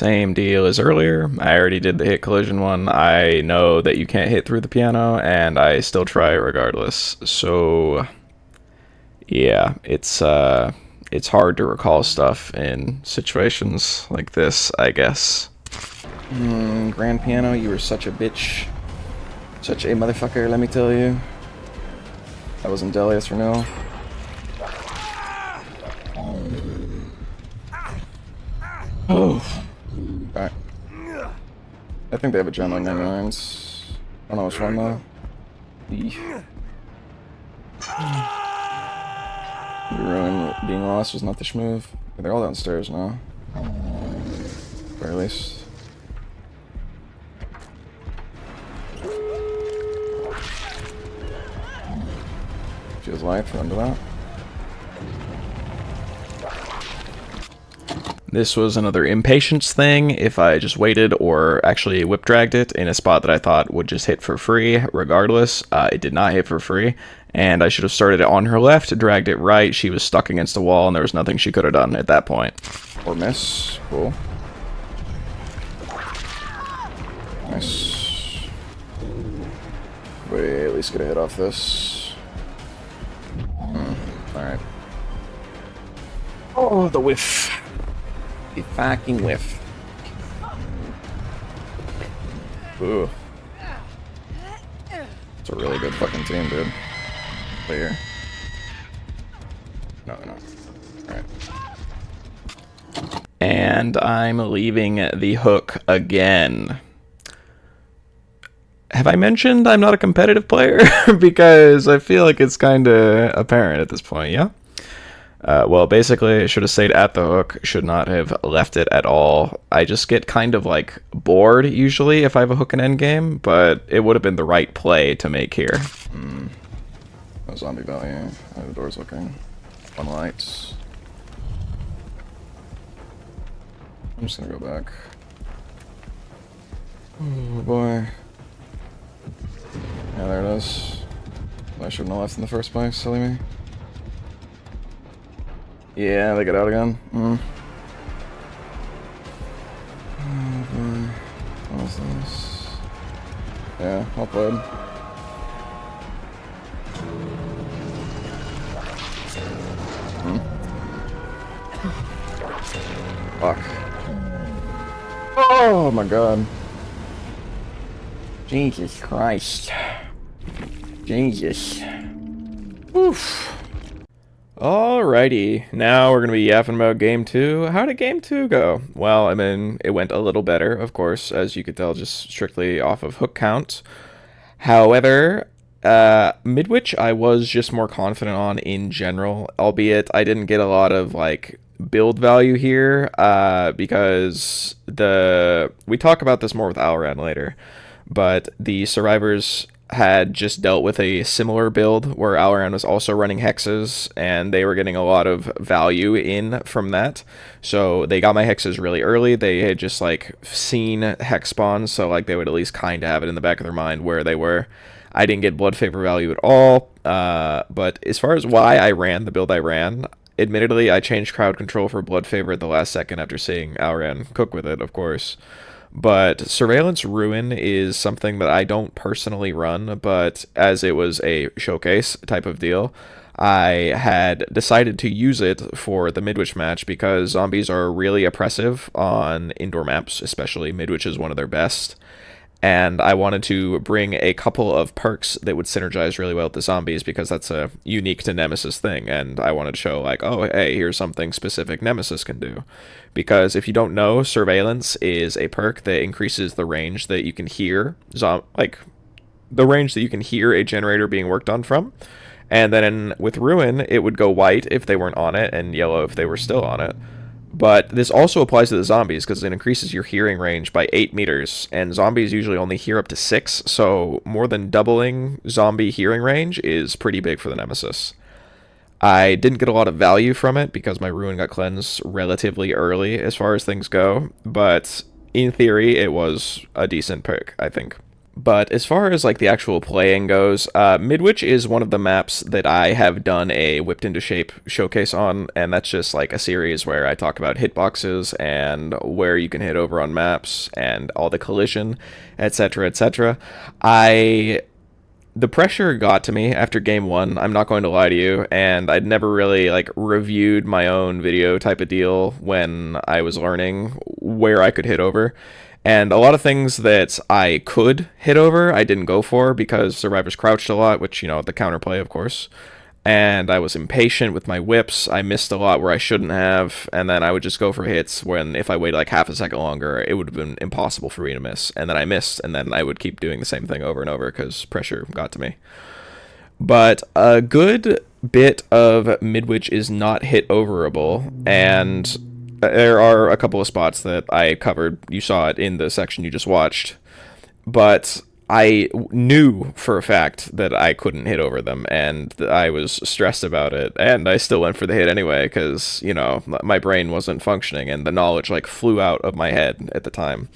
Same deal as earlier. I already did the hit collision one. I know that you can't hit through the piano, and I still try regardless. So, yeah, it's hard to recall stuff in situations like this, I guess. Grand Piano, you were such a bitch. Such a motherfucker, let me tell you. That wasn't Delius for no. Oh. Alright. I think they have a gen on Nemesis. I don't know which one though. Ruin being lost was not the schmove. They're all downstairs now. Or at least. Feels light for under that. This was another impatience thing. If I just waited or actually whip dragged it in a spot that I thought would just hit for free regardless, it did not hit for free. And I should have started it on her left, dragged it right. She was stuck against a wall and there was nothing she could have done at that point. Or miss. Cool. Nice. Wait, at least get a hit off this. Alright. Oh, the whiff. The fucking whiff. Ooh. It's a really good fucking team, dude. Clear. No, no. Alright. And I'm leaving the hook again. Have I mentioned I'm not a competitive player? Because I feel like it's kind of apparent at this point, yeah? Well, basically, I should have stayed at the hook, should not have left it at all. I just get kind of, like, bored, usually, if I have a hook in endgame, but it would have been the right play to make here. No zombie value. The door's looking. One lights. I'm just gonna go back. Oh, boy. Yeah, there it is. I shouldn't have left in the first place, silly me. Yeah, they get out again. Oh boy. What was this? Yeah, well played. Fuck. Oh my god. Jesus Christ. Jesus. Oof. Alrighty, now we're going to be yapping about Game 2. How did Game 2 go? Well, I mean, it went a little better, of course, as you could tell, just strictly off of hook count. However, Midwich I was just more confident on in general, albeit I didn't get a lot of, like, build value here, because we talk about this more with Alran later, but the survivors had just dealt with a similar build where Alran was also running hexes and they were getting a lot of value in from that. So they got my hexes really early. They had just like seen hex spawns, so like they would at least kind of have it in the back of their mind where they were. I didn't get blood favor value at all, but as far as why I ran the build I ran, admittedly I changed crowd control for blood favor at the last second after seeing Alran cook with it, of course. But Surveillance Ruin is something that I don't personally run, but as it was a showcase type of deal, I had decided to use it for the Midwich match because zombies are really oppressive on indoor maps, especially Midwich is one of their best. And I wanted to bring a couple of perks that would synergize really well with the zombies because that's a unique to Nemesis thing. And I wanted to show like, oh, hey, here's something specific Nemesis can do. Because if you don't know, Surveillance is a perk that increases the range that you can hear, like the range that you can hear a generator being worked on from. And then with Ruin, it would go white if they weren't on it and yellow if they were still on it. But this also applies to the zombies because it increases your hearing range by 8 meters, and zombies usually only hear up to 6, so more than doubling zombie hearing range is pretty big for the Nemesis. I didn't get a lot of value from it because my Ruin got cleansed relatively early as far as things go, but in theory it was a decent perk, I think. But as far as like the actual playing goes, Midwich is one of the maps that I have done a Whipped into Shape showcase on, and that's just like a series where I talk about hitboxes and where you can hit over on maps and all the collision, etc., etc. The pressure got to me after game one. I'm not going to lie to you, and I'd never really like reviewed my own video type of deal when I was learning where I could hit over. And a lot of things that I could hit over, I didn't go for because survivors crouched a lot, which, you know, the counterplay, of course. And I was impatient with my whips. I missed a lot where I shouldn't have, and then I would just go for hits when if I waited like half a second longer, it would have been impossible for me to miss. And then I missed, and then I would keep doing the same thing over and over because pressure got to me. But a good bit of Midwich is not hit overable, and there are a couple of spots that I covered. You saw it in the section you just watched. But I knew for a fact that I couldn't hit over them, and I was stressed about it, and I still went for the hit anyway, because, you know, my brain wasn't functioning, and the knowledge, like, flew out of my head at the time.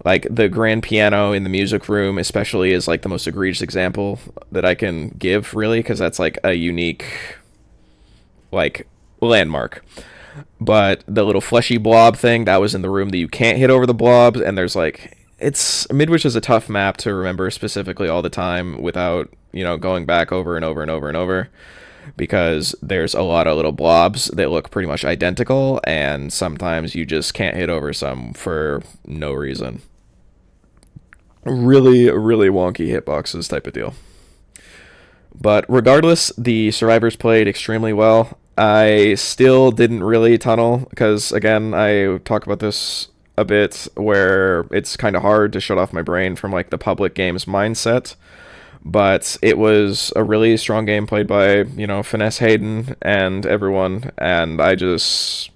Like, the grand piano in the music room, especially, is, like, the most egregious example that I can give, really, because that's, like, a unique, like, landmark. But the little fleshy blob thing, that was in the room that you can't hit over the blobs, and there's, like... Midwich is a tough map to remember specifically all the time without, you know, going back over and over and over and over, because there's a lot of little blobs that look pretty much identical, and sometimes you just can't hit over some for no reason. Really, really wonky hitboxes type of deal. But regardless, the survivors played extremely well. I still didn't really tunnel, because, again, I talk about this a bit, where it's kind of hard to shut off my brain from like the public games mindset. But it was a really strong game played by, you know, Finesse Hayden and everyone, and I did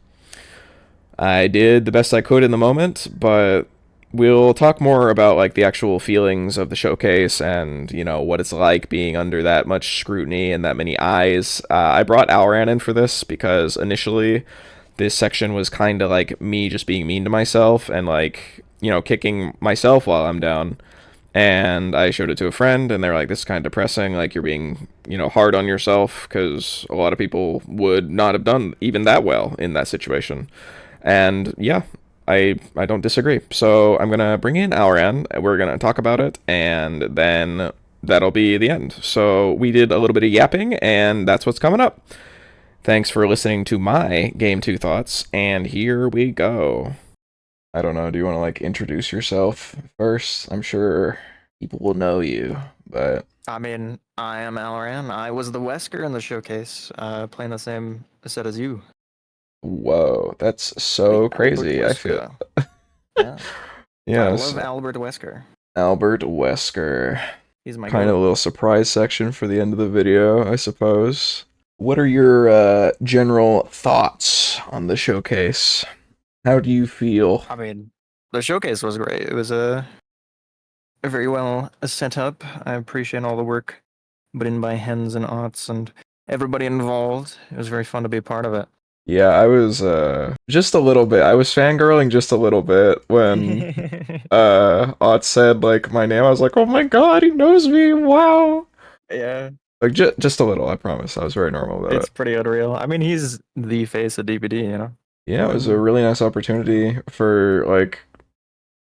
the best I could in the moment. But we'll talk more about like the actual feelings of the showcase and, you know, what it's like being under that much scrutiny and that many eyes. I brought Alranican in for this because initially this section was kind of like me just being mean to myself and like, you know, kicking myself while I'm down. And I showed it to a friend, and they're like, this is kind of depressing, like you're being, you know, hard on yourself, because a lot of people would not have done even that well in that situation. And yeah, I don't disagree. So I'm going to bring in Alranican, we're going to talk about it, and then that'll be the end. So we did a little bit of yapping, and that's what's coming up. Thanks for listening to my Game 2 thoughts, and here we go. I don't know, do you want to, like, introduce yourself first? I'm sure people will know you, but... I mean, I am Alranican. I was the Wesker in the showcase, playing the same set as you. Whoa, that's so Like crazy, I Albert feel... Wesker. Yeah. Yes. I love Albert Wesker. Albert Wesker. He's my Kind of a little surprise section for the end of the video, I suppose. What are your general thoughts on the showcase? How do you feel? I mean, the showcase was great. It was a very well set up. I appreciate all the work put in by Hens and Otts and everybody involved. It was very fun to be a part of it. Yeah, I was just a little bit. I was fangirling just a little bit when Ott said like my name. I was like, oh my god, he knows me! Wow. Yeah. Like just a little. I promise. I was very normal about it. It's pretty unreal. I mean, he's the face of DPD, you know. Yeah, it was a really nice opportunity for like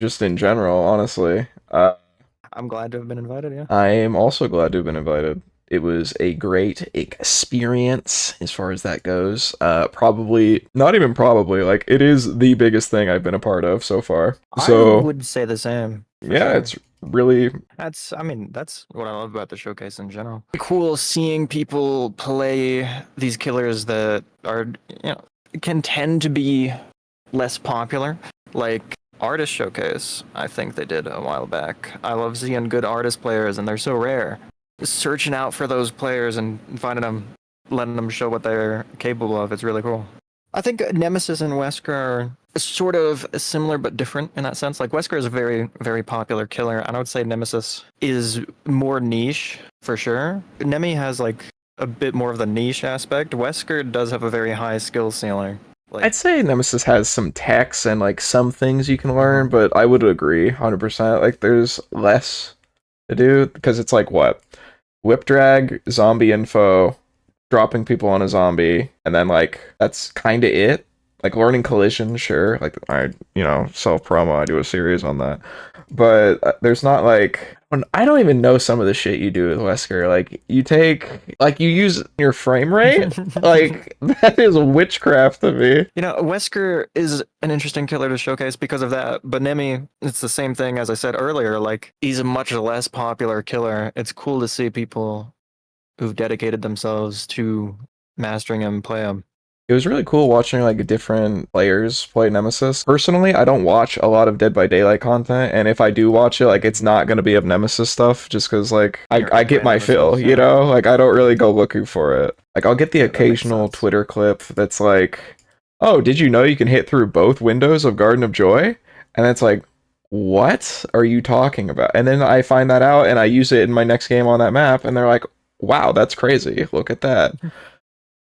just in general. Honestly, I'm glad to have been invited. Yeah. I am also glad to have been invited. It was a great experience as far as that goes. Probably, not even probably, like, it is the biggest thing I've been a part of so far. So, I would say the same. yeah, Sure. it's really... That's what I love about the showcase in general. Cool seeing people play these killers that are, you know, can tend to be less popular. Like Artist Showcase, I think they did a while back. I love seeing good artist players, and they're so rare. Searching out for those players and finding them, letting them show what they're capable of, it's really cool. I think Nemesis and Wesker are sort of similar but different in that sense. Like, Wesker is a very, very popular killer, and I would say Nemesis is more niche, for sure. Nemi has, like, a bit more of the niche aspect. Wesker does have a very high skill ceiling. Like, I'd say Nemesis has some techs and like some things you can learn, but I would agree 100%. Like there's less to do because it's like what? Whip drag, zombie info, dropping people on a zombie, and then like that's kind of it. Like learning collision, sure. Like I, self promo, I do a series on that, but there's not like I don't even know some of the shit you do with Wesker. Like you use your frame rate. Like that is witchcraft to me. Wesker is an interesting killer to showcase because of that. But Nemi, it's the same thing as I said earlier. Like he's a much less popular killer. It's cool to see people who've dedicated themselves to mastering him play him. It was really cool watching like different players play Nemesis. Personally, I don't watch a lot of Dead by Daylight content, and if I do watch it, like it's not gonna be of Nemesis stuff, just because like I get my fill, Like I don't really go looking for it. Like I'll get the occasional Twitter clip that's like, "Oh, did you know you can hit through both windows of Garden of Joy?" And it's like, what are you talking about? And then I find that out, and I use it in my next game on that map, and they're like, "Wow, that's crazy! Look at that."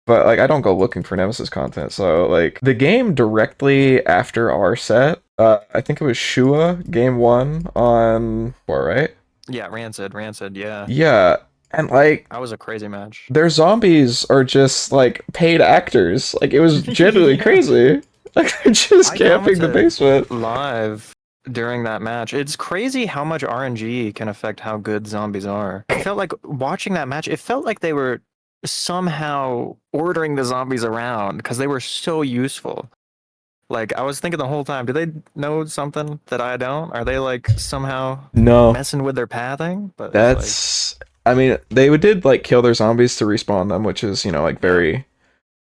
But like I don't go looking for Nemesis content, so like the game directly after our set, I think it was Shua game 1 on what, right? Yeah, Rancid, yeah. Yeah, and like that was a crazy match. Their zombies are just like paid actors. Like it was genuinely crazy. Like they're just camping the basement live during that match. It's crazy how much RNG can affect how good zombies are. I felt like watching that match, it felt like they were somehow ordering the zombies around because they were so useful. Like I was thinking the whole time, do they know something that I don't? Are they like somehow messing with their pathing? But that's I mean, they did like kill their zombies to respawn them, which is, like very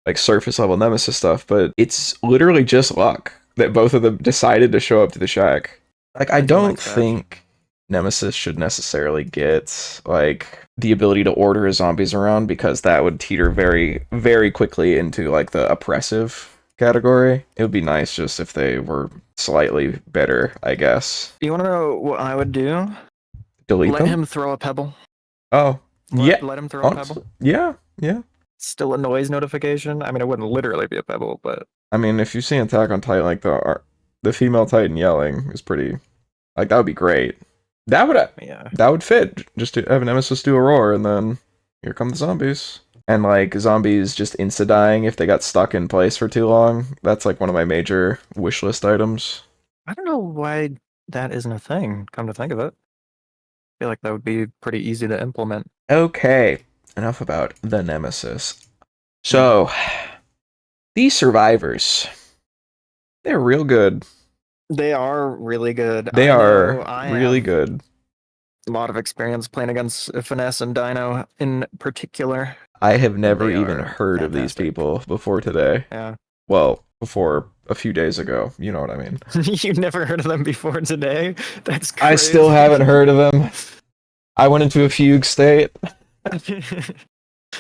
like surface level Nemesis stuff, but it's literally just luck that both of them decided to show up to the shack. Like I don't think Nemesis should necessarily get like the ability to order his zombies around, because that would teeter very, very quickly into like the oppressive category. It would be nice just if they were slightly better, I guess. You want to know what I would do? Delete them? Let him throw a pebble. Oh, let him throw a pebble. Yeah. Still a noise notification. I mean, it wouldn't literally be a pebble, but I mean, if you see Attack on Titan, like the female Titan yelling is pretty, like that would be great. That would fit. Just to have Nemesis do a roar, and then here come the zombies. And like zombies just insta dying if they got stuck in place for too long. That's like one of my major wish list items. I don't know why that isn't a thing. Come to think of it, I feel like that would be pretty easy to implement. Okay, enough about the Nemesis. So these survivors, they're real good. They are really good. They are really good. A lot of experience playing against Finesse and Dino in particular. I have never even heard of these people before today. Yeah. Well, before a few days ago. You know what I mean. You never heard of them before today? That's crazy. I still haven't heard of them. I went into a fugue state.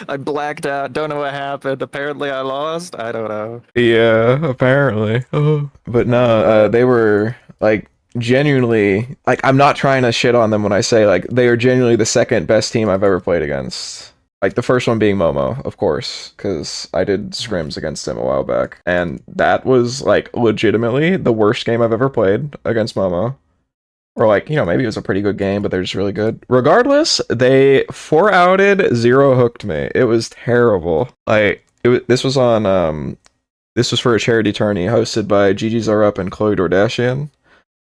I blacked out. Don't know what happened. Apparently I lost. I don't know. Yeah, apparently. But no, they were like genuinely, like I'm not trying to shit on them when I say like they are genuinely the second best team I've ever played against. Like the first one being Momo, of course, because I did scrims against him a while back. And that was like legitimately the worst game I've ever played against Momo. Or like, maybe it was a pretty good game, but they're just really good. Regardless, they 4-outed, 0-hooked me. It was terrible. Like, this was for a charity tourney hosted by Gigi Zarup and Chloe Dordashian.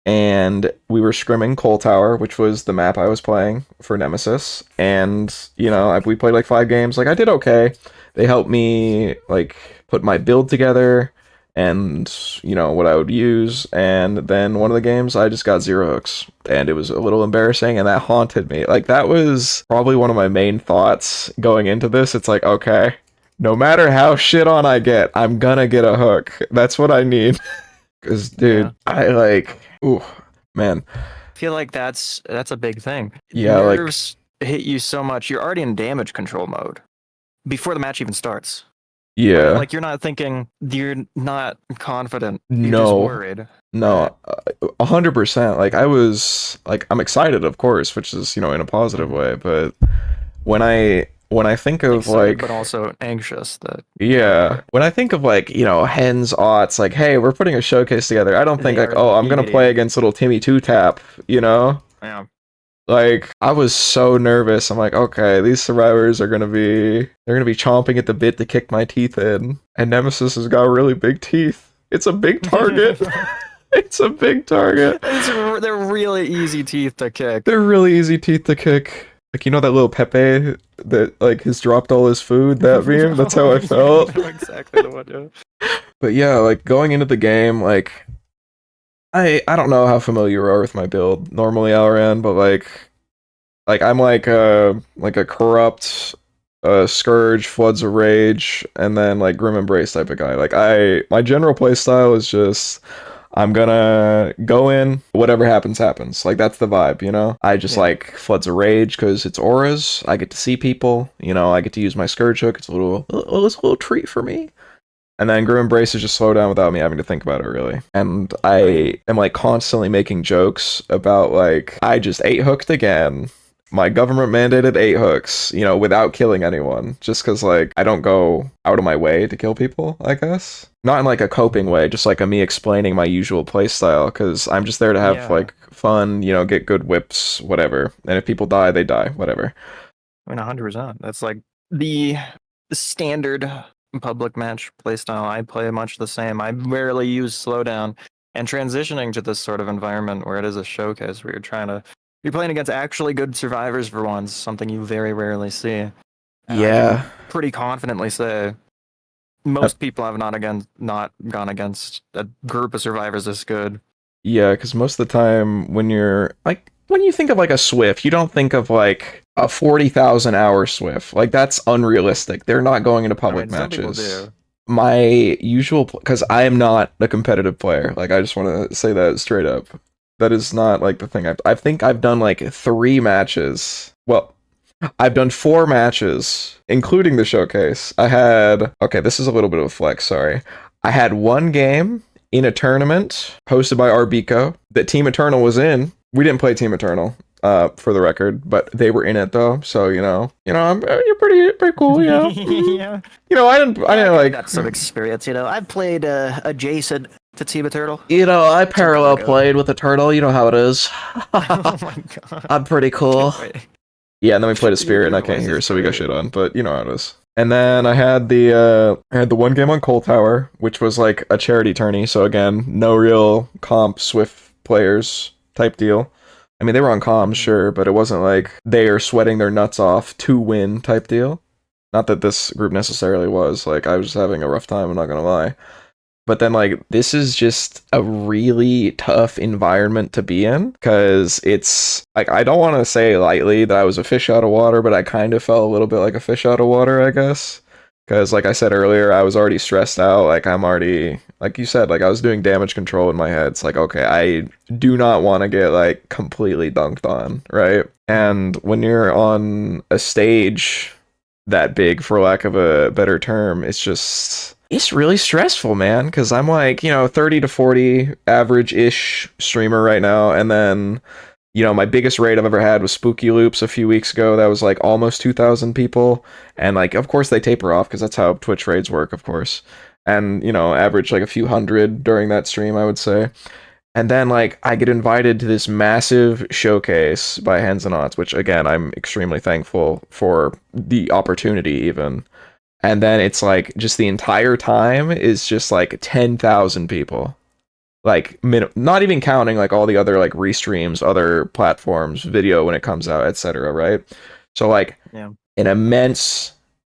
And we were scrimming Coal Tower, which was the map I was playing for Nemesis. And, we played like 5 games. Like, I did okay. They helped me, like, put my build together and what I would use, and then one of the games I just got 0 hooks, and it was a little embarrassing, and that haunted me. Like that was probably one of my main thoughts going into this. It's like, okay, no matter how shit on I get, I'm gonna get a hook. That's what I need. Because dude, I like, ooh, man, I feel like that's a big thing. Yeah, nerves hit you so much, you're already in damage control mode before the match even starts. Yeah. Like you're not thinking, you're not confident. You're just worried. No, 100%. Like I was like, I'm excited, of course, which is, in a positive way. But when I when I think of Excited, like, but also anxious that yeah, when I think of like, Hens, aughts, like, hey, we're putting a showcase together. I don't think They like, are oh, I'm gonna play deviating. against little Timmy Two Tap, yeah. Like, I was so nervous. I'm like, okay, these survivors are they're gonna be chomping at the bit to kick my teeth in. And Nemesis has got really big teeth. It's a big target. It's a big target. They're really easy teeth to kick. They're really easy teeth to kick. Like, that little Pepe that, like, has dropped all his food, that meme? That's how I felt. I know exactly the one, yeah. But yeah, like, going into the game, like, I don't know how familiar you are with my build normally, Alran, but like I'm like a corrupt scourge, floods of rage, and then like grim embrace type of guy. Like my general play style is just I'm gonna go in, whatever happens happens. Like that's the vibe, I just like floods of rage because it's auras. I get to see people, I get to use my scourge hook. It's a little treat for me. And then Grim Embrace is just slow down without me having to think about it, really. And I am, like, constantly making jokes about, like, I just 8-hooked again. My government-mandated 8 hooks, without killing anyone. Just because, like, I don't go out of my way to kill people, I guess. Not in, like, a coping way, just, like, me explaining my usual playstyle, because I'm just there to have, like, fun, get good whips, whatever. And if people die, they die, whatever. I mean, 100%. That's, like, the standard public match playstyle. I play much the same. I rarely use slowdown, and transitioning to this sort of environment where it is a showcase where you're playing against actually good survivors for once, something you very rarely see. And I can pretty confidently say most people have not gone against a group of survivors this good. Yeah, because most of the time when you think of like a Swift, you don't think of like a 40,000 hour Swift. Like that's unrealistic. They're not going into public matches. Some people do. My usual, because I am not a competitive player. Like I just want to say that straight up. That is not like the thing. I think I've done like 3 matches. Well, I've done 4 matches, including the showcase. This is a little bit of a flex, sorry. I had 1 game in a tournament hosted by Arbico that Team Eternal was in. We didn't play Team Eternal, for the record, but they were in it though. So you're pretty cool. Yeah. I didn't like. Got some experience. I've played adjacent to Team Eternal. I parallel played with Eternal. You know how it is. Oh my god. I'm pretty cool. Yeah, and then we played a Spirit, and I can't hear, so we got shit on. But you know how it is. And then I had the 1 game on Coal Tower, which was like a charity tourney. So again, no real comp Swift players type deal. I mean, they were on comms, sure, but it wasn't like they are sweating their nuts off to win type deal. Not that this group necessarily was. Like, I was just having a rough time, I'm not gonna lie. But then, like, this is just a really tough environment to be in, because it's, like, I don't want to say lightly that I was a fish out of water, but I kind of felt a little bit like a fish out of water, I guess. Because, like I said earlier, I was already stressed out. Like, I'm already, like you said, like, I was doing damage control in my head. It's like, okay, I do not want to get, like, completely dunked on, right? And when you're on a stage that big, for lack of a better term, it's really stressful, man. Because I'm, like, 30 to 40 average-ish streamer right now. And then, my biggest raid I've ever had was Spooky Loops a few weeks ago. That was like almost 2,000 people. And like, of course they taper off because that's how Twitch raids work, of course. And, average like a few hundred during that stream, I would say. And then like, I get invited to this massive showcase by Hens and Aughts, which again, I'm extremely thankful for the opportunity even. And then it's like, just the entire time is just like 10,000 people. Like, not even counting like all the other like restreams, other platforms, video when it comes out, etc. Right? So like, an immense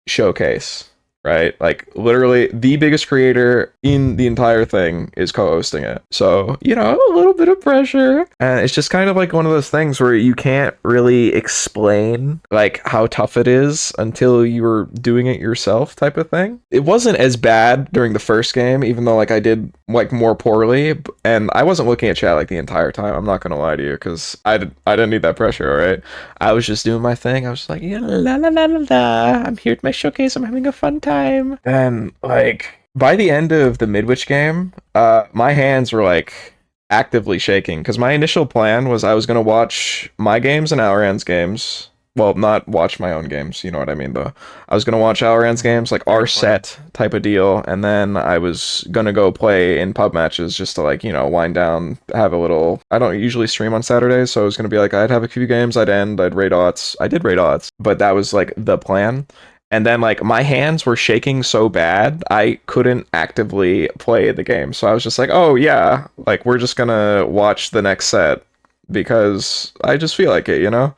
showcase, right? Like, literally the biggest creator in the entire thing is co-hosting it. So, a little bit of pressure. And it's just kind of like one of those things where you can't really explain like how tough it is until you're doing it yourself type of thing. It wasn't as bad during the first game, even though like I did like more poorly, and I wasn't looking at chat like the entire time. I'm not gonna lie to you, because I didn't need that pressure, all right? I was just doing my thing. I was just like, la la la la la. I'm here at my showcase. I'm having a fun time. And like, by the end of the Midwich game, my hands were like actively shaking, because my initial plan was I was going to watch my games and Alran's games, well, not watch my own games, you know what I mean, though. I was gonna watch Alranican's games, like our set type of deal, and then I was gonna go play in pub matches just to, like, you know, wind down, have a little. I don't usually stream on Saturdays, so I was gonna be like, I'd have a few games, I'd end, I'd raid aughts. I did raid aughts, but that was like the plan. And then, like, my hands were shaking so bad, I couldn't actively play the game. So I was just like, oh, yeah, like, we're just gonna watch the next set because I just feel like it, you know?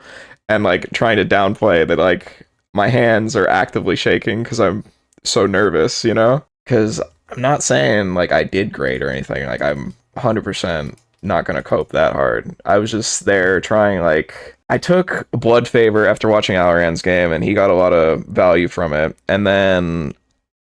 And, like, trying to downplay that, like, my hands are actively shaking because I'm so nervous, you know? Because I'm not saying, like, I did great or anything. Like, I'm 100% not gonna cope that hard. I was just there trying, like, I took Blood Favor after watching Alranican's game, and he got a lot of value from it. And then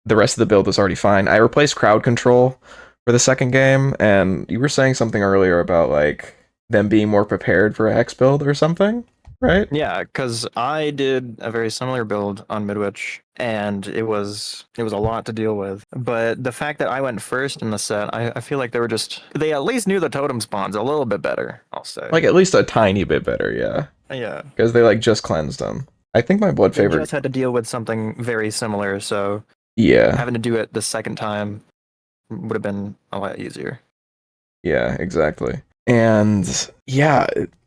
the rest of the build was already fine. I replaced Crowd Control for the second game, and you were saying something earlier about, like, them being more prepared for a Hex build or something, right? Yeah, because I did a very similar build on Midwich, and it was a lot to deal with. But the fact that I went first in the set, I feel like they at least knew the totem spawns a little bit better, I'll say. Like, at least a tiny bit better, yeah. Yeah. Because they, like, just cleansed them. I think my Blood They Favor... just had to deal with something very similar, so Yeah. having to do it the second time would have been a lot easier. Yeah, exactly. And, yeah,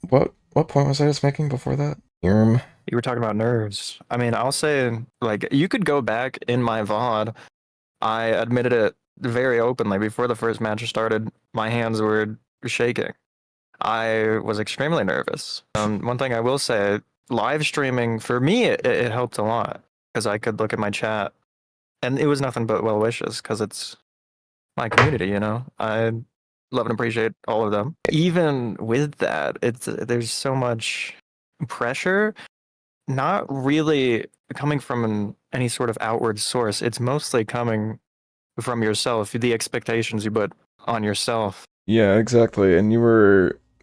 what point was I just making before that? You were talking about nerves. I mean, I'll say, like, you could go back in my VOD. I admitted it very openly before the first match started. My hands were shaking. I was extremely nervous. One thing I will say, live streaming, for me, it helped a lot because I could look at my chat and it was nothing but well wishes because it's my community, you know? I love and appreciate all of them. Even with that, there's so much pressure, not really coming from any sort of outward source. It's mostly coming from yourself, the expectations you put on yourself. Yeah, exactly. And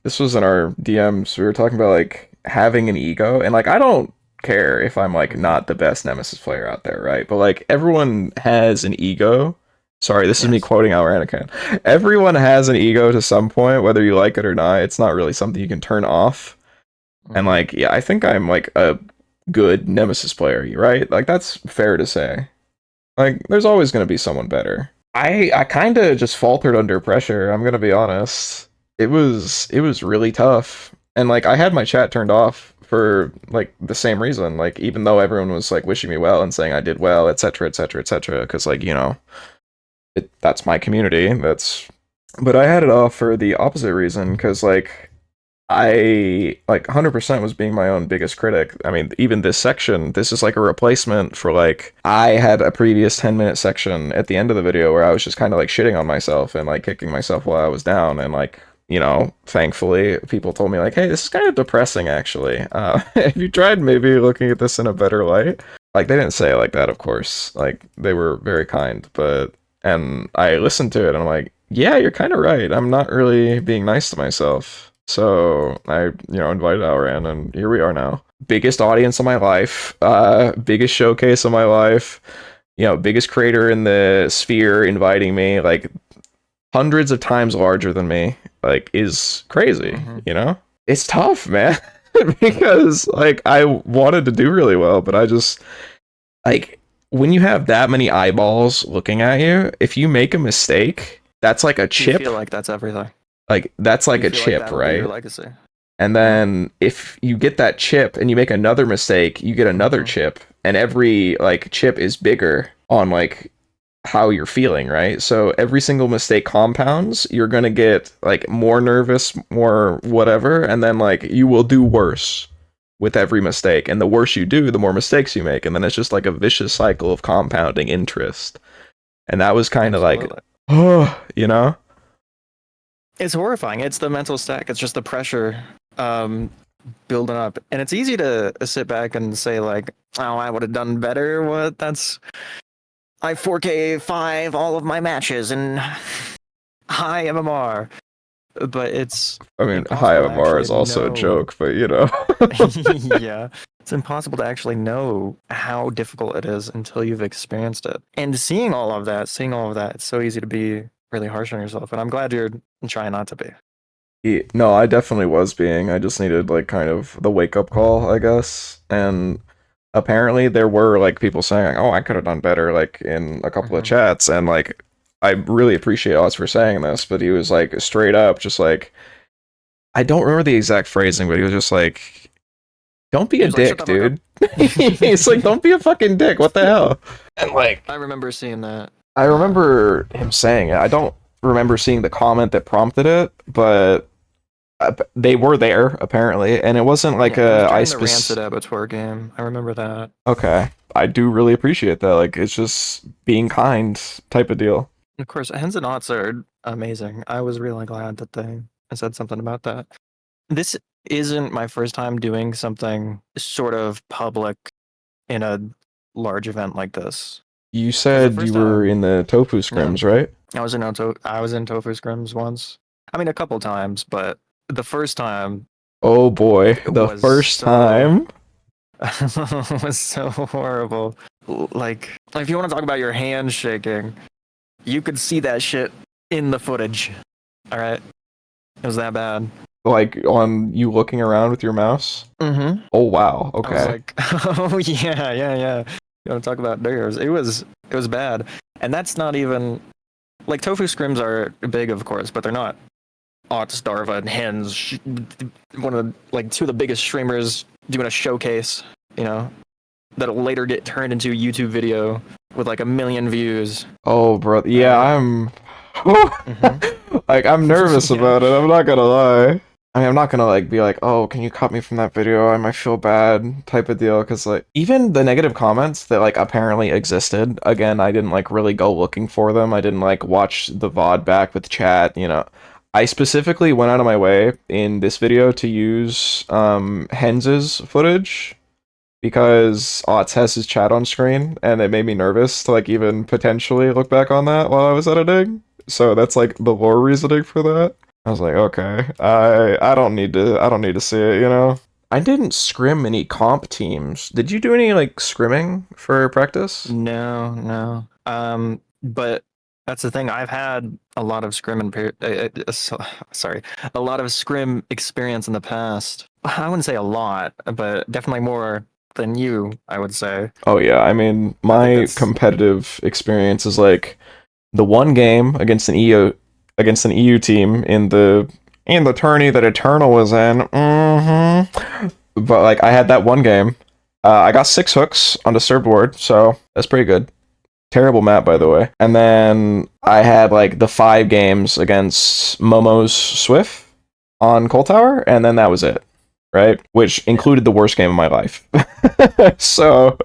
this was in our DMs. We were talking about, like, having an ego. And, like, I don't care if I'm, like, not the best Nemesis player out there, right? But, like, everyone has an ego. Sorry, this is me quoting Alranican. Everyone has an ego to some point, whether you like it or not. It's not really something you can turn off. And, like, yeah, I think I'm, like, a good Nemesis player, right? Like, that's fair to say. Like, there's always going to be someone better. I kind of just faltered under pressure, I'm going to be honest. It was really tough. And, like, I had my chat turned off for, like, the same reason. Like, even though everyone was, like, wishing me well and saying I did well, etc., etc., etc., because, like, you know, that's my community. But I had it off for the opposite reason, because, like, I, like, 100% was being my own biggest critic. I mean, even this section, this is like a replacement for, like, I had a previous 10-minute section at the end of the video where I was just kind of, like, shitting on myself and, like, kicking myself while I was down. And, like, you know, thankfully, people told me, like, hey, this is kind of depressing, actually. Have you tried maybe looking at this in a better light? Like, they didn't say it like that, of course. Like, they were very kind, and I listened to it and I'm like, yeah, you're kind of right. I'm not really being nice to myself. So I, invited Alran, and here we are now. Biggest audience of my life, biggest showcase of my life, biggest creator in the sphere inviting me, like, hundreds of times larger than me, like, is crazy, It's tough, man, because, like, I wanted to do really well, but I just, like, when you have that many eyeballs looking at you, if you make a mistake, that's like a chip. You feel like that's everything. Like, that's like a chip, like right? Your legacy. And then if you get that chip and you make another mistake, you get another chip, and every, like, chip is bigger on, like, how you're feeling, right? So every single mistake compounds. You're gonna get, like, more nervous, more whatever, and then, like, you will do worse with every mistake. And the worse you do, the more mistakes you make, and then it's just like a vicious cycle of compounding interest. And that was kind of like, oh, It's horrifying. It's the mental stack. It's just the pressure building up. And it's easy to sit back and say, like, oh, I would have done better. What? I 4K 5 all of my matches and high MMR. But it's... I mean, high MMR is also a joke, but Yeah. It's impossible to actually know how difficult it is until you've experienced it. And seeing all of that, it's so easy to be really harsh on yourself. And I'm glad you're trying not to be. No, I definitely was being. I just needed like kind of the wake up call, I guess. And apparently there were like people saying, "Oh, I could have done better," like in a couple of chats, and like I really appreciate us for saying this, but he was like straight up, just like I don't remember the exact phrasing, but he was just like, "Don't be a dick, dude." He's like, "Don't be a fucking dick. What the hell?" And like, I remember seeing that. I remember him saying it. I don't remember seeing the comment that prompted it, but they were there apparently, and it wasn't like Yeah, a it was during the Rancid Abattoir game. I remember that. Okay, I do really appreciate that. Like, it's just being kind type of deal. Of course, Hens and Knots are amazing. I was really glad that they said something about that. This isn't my first time doing something sort of public in a large event like this. You said you were in the tofu scrims, right? I was in tofu scrims once. I mean, a couple times, but the first time. Oh boy, the first time was so horrible. Like, if you want to talk about your hands shaking, you could see that shit in the footage. All right, it was that bad. Like on you looking around with your mouse. Mm-hmm. Oh wow. Okay. I was like, oh yeah. You want to talk about nerves? It was bad, and that's not even like tofu scrims are big, of course, but they're not. Starva and Hens, one of the, like two of the biggest streamers doing a showcase, you know, that'll later get turned into a YouTube video with like 1 million views. Oh, bro, yeah, I'm like I'm nervous about it. I'm not gonna lie. I mean, I'm not gonna like be like, oh, can you cut me from that video? I might feel bad, type of deal. Because like even the negative comments that like apparently existed. Again, I didn't like really go looking for them. I didn't like watch the VOD back with chat. You know, I specifically went out of my way in this video to use Hens's footage because Otz has his chat on screen, and it made me nervous to like even potentially look back on that while I was editing. So that's like the lore reasoning for that. I was like, okay, I don't need to see it, you know? I didn't scrim any comp teams. Did you do any like scrimming for practice? No. But that's the thing. I've had a lot of scrim a lot of scrim experience in the past. I wouldn't say a lot, but definitely more than you, I would say. Oh yeah, I mean, my competitive experience is like the one game against an EU team in the tourney that Eternal was in. But like I had that one game. I got 6 hooks on disturbed ward, so that's pretty good. Terrible map, by the way. And then I had like the 5 games against Momo's Swift on Coal Tower, and then that was it, right? Which included the worst game of my life. So,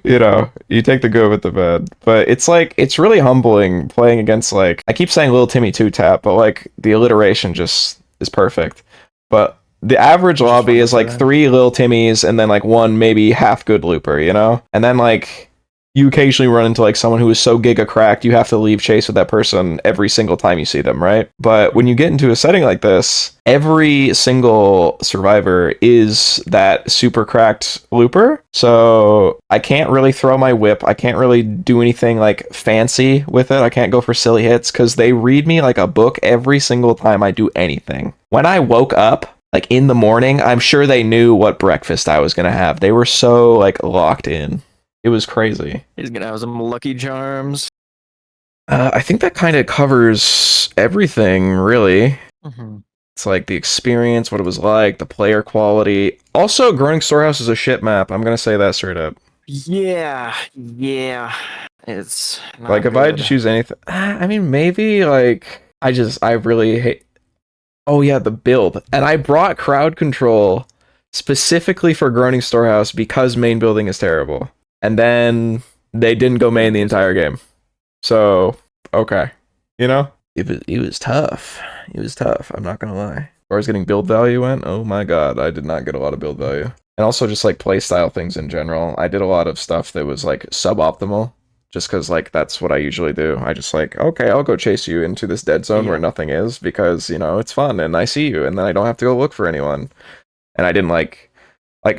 you know, you take the good with the bad. But it's like, it's really humbling playing against like, I keep saying Lil Timmy 2-tap, but like the alliteration just is perfect. But the average lobby is like 3 Lil Timmys and then like 1 maybe half good looper, you know? And then like, you occasionally run into like someone who is so giga cracked you have to leave chase with that person every single time you see them, right? But when you get into a setting like this, every single survivor is that super cracked looper. So I can't really throw my whip. I can't really do anything like fancy with it. I can't go for silly hits because they read me like a book every single time I do anything. When I woke up, like in the morning, I'm sure they knew what breakfast I was going to have. They were so like locked in. It was crazy. He's gonna have some Lucky Charms. I think that kind of covers everything, really. Mm-hmm. It's like the experience, what it was like, the player quality. Also, Groaning Storehouse is a shit map. I'm gonna say that straight up. Yeah. It's not like if good. I had to choose anything, I mean, maybe like I really hate. Oh yeah, the build, and I brought crowd control specifically for Groaning Storehouse because main building is terrible. And then they didn't go main the entire game. So, okay. You know? It was tough. It was tough, I'm not gonna lie. As far as getting build value went, oh my god, I did not get a lot of build value. And also just like playstyle things in general. I did a lot of stuff that was like suboptimal. Just because like that's what I usually do. I just like, okay, I'll go chase you into this dead zone where nothing is because, you know, it's fun and I see you and then I don't have to go look for anyone. And I didn't like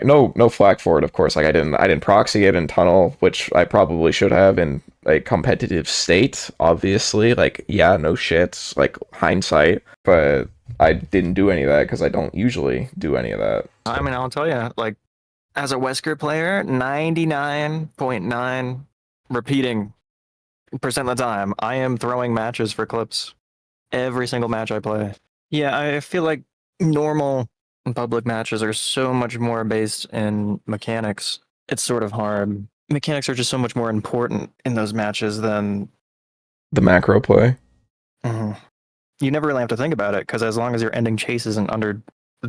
no flack for it, of course. Like I didn't proxy it in tunnel, which I probably should have in a competitive state, obviously. Like, yeah, no shit, like hindsight. But I didn't do any of that because I don't usually do any of that. I mean, I'll tell you, like, as a Wesker player, 99.9 repeating percent of the time, I am throwing matches for clips. Every single match I play. Yeah, I feel like normal public matches are so much more based in mechanics. It's sort of hard. Mechanics are just so much more important in those matches than The macro play. You never really have to think about it because as long as you're ending chases in under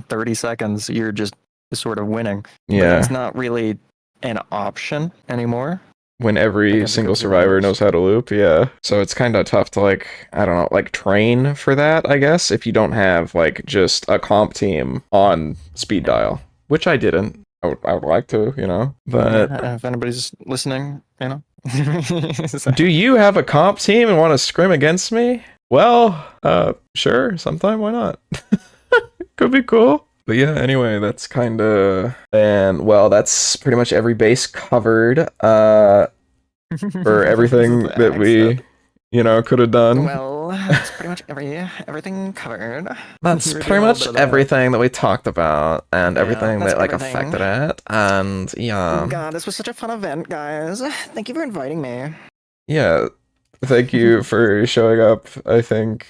30 seconds, you're just sort of winning. But Yeah. it's not really an option anymore. When I every guess it single goes through survivor layers. knows how to loop, yeah. So it's kind of tough to, like, I don't know, like, train for that, I guess, if you don't have, like, just a comp team on speed dial, which I didn't. I would like to, you know, but Yeah, if anybody's listening, you know. do you have a comp team and want to scrim against me? Well, sure, sometime, why not? Could be cool. But yeah, anyway, that's kind of, and well, that's pretty much every base covered for everything that we, you know, could have done. Well, that's pretty much everything covered. That's You were pretty doing a much little bit of that. everything that we talked about and Yeah, everything that's that like everything. affected it. And yeah, God, this was such a fun event, guys. Thank you for inviting me. yeah, thank you for showing up. I think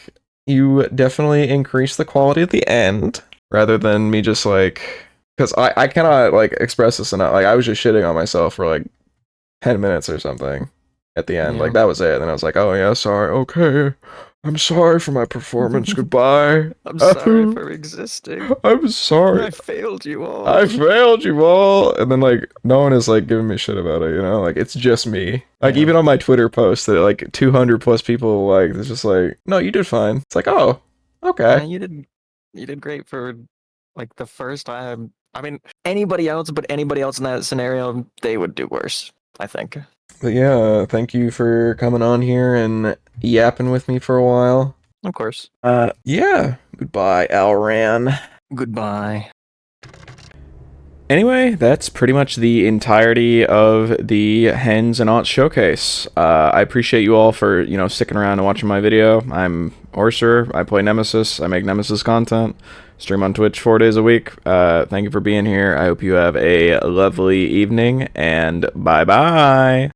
you definitely increased the quality at the end rather than me just like, because I cannot like express this enough. Like I was just shitting on myself for like 10 minutes or something at the end. Yeah. Like that was it. And I was like, oh yeah, sorry. Okay. I'm sorry for my performance. Goodbye. I'm sorry for existing. I'm sorry. I failed you all. I failed you all. And then like no one is like giving me shit about it, you know? Like it's just me. Like Yeah. even on my Twitter post that like 200 plus people like it's just like, no, you did fine. It's like, oh, okay. Yeah, you did great for like the first time. I mean, anybody else but anybody else in that scenario, they would do worse, I think. But yeah, thank you for coming on here and yapping with me for a while. Of course. Yeah. Goodbye, Alran. Goodbye. Anyway, that's pretty much the entirety of the Hens and Aughts showcase. I appreciate you all for, you know, sticking around and watching my video. I'm horceror. I play Nemesis. I make Nemesis content. Stream on Twitch 4 days a week. Thank you for being here. I hope you have a lovely evening, and bye-bye.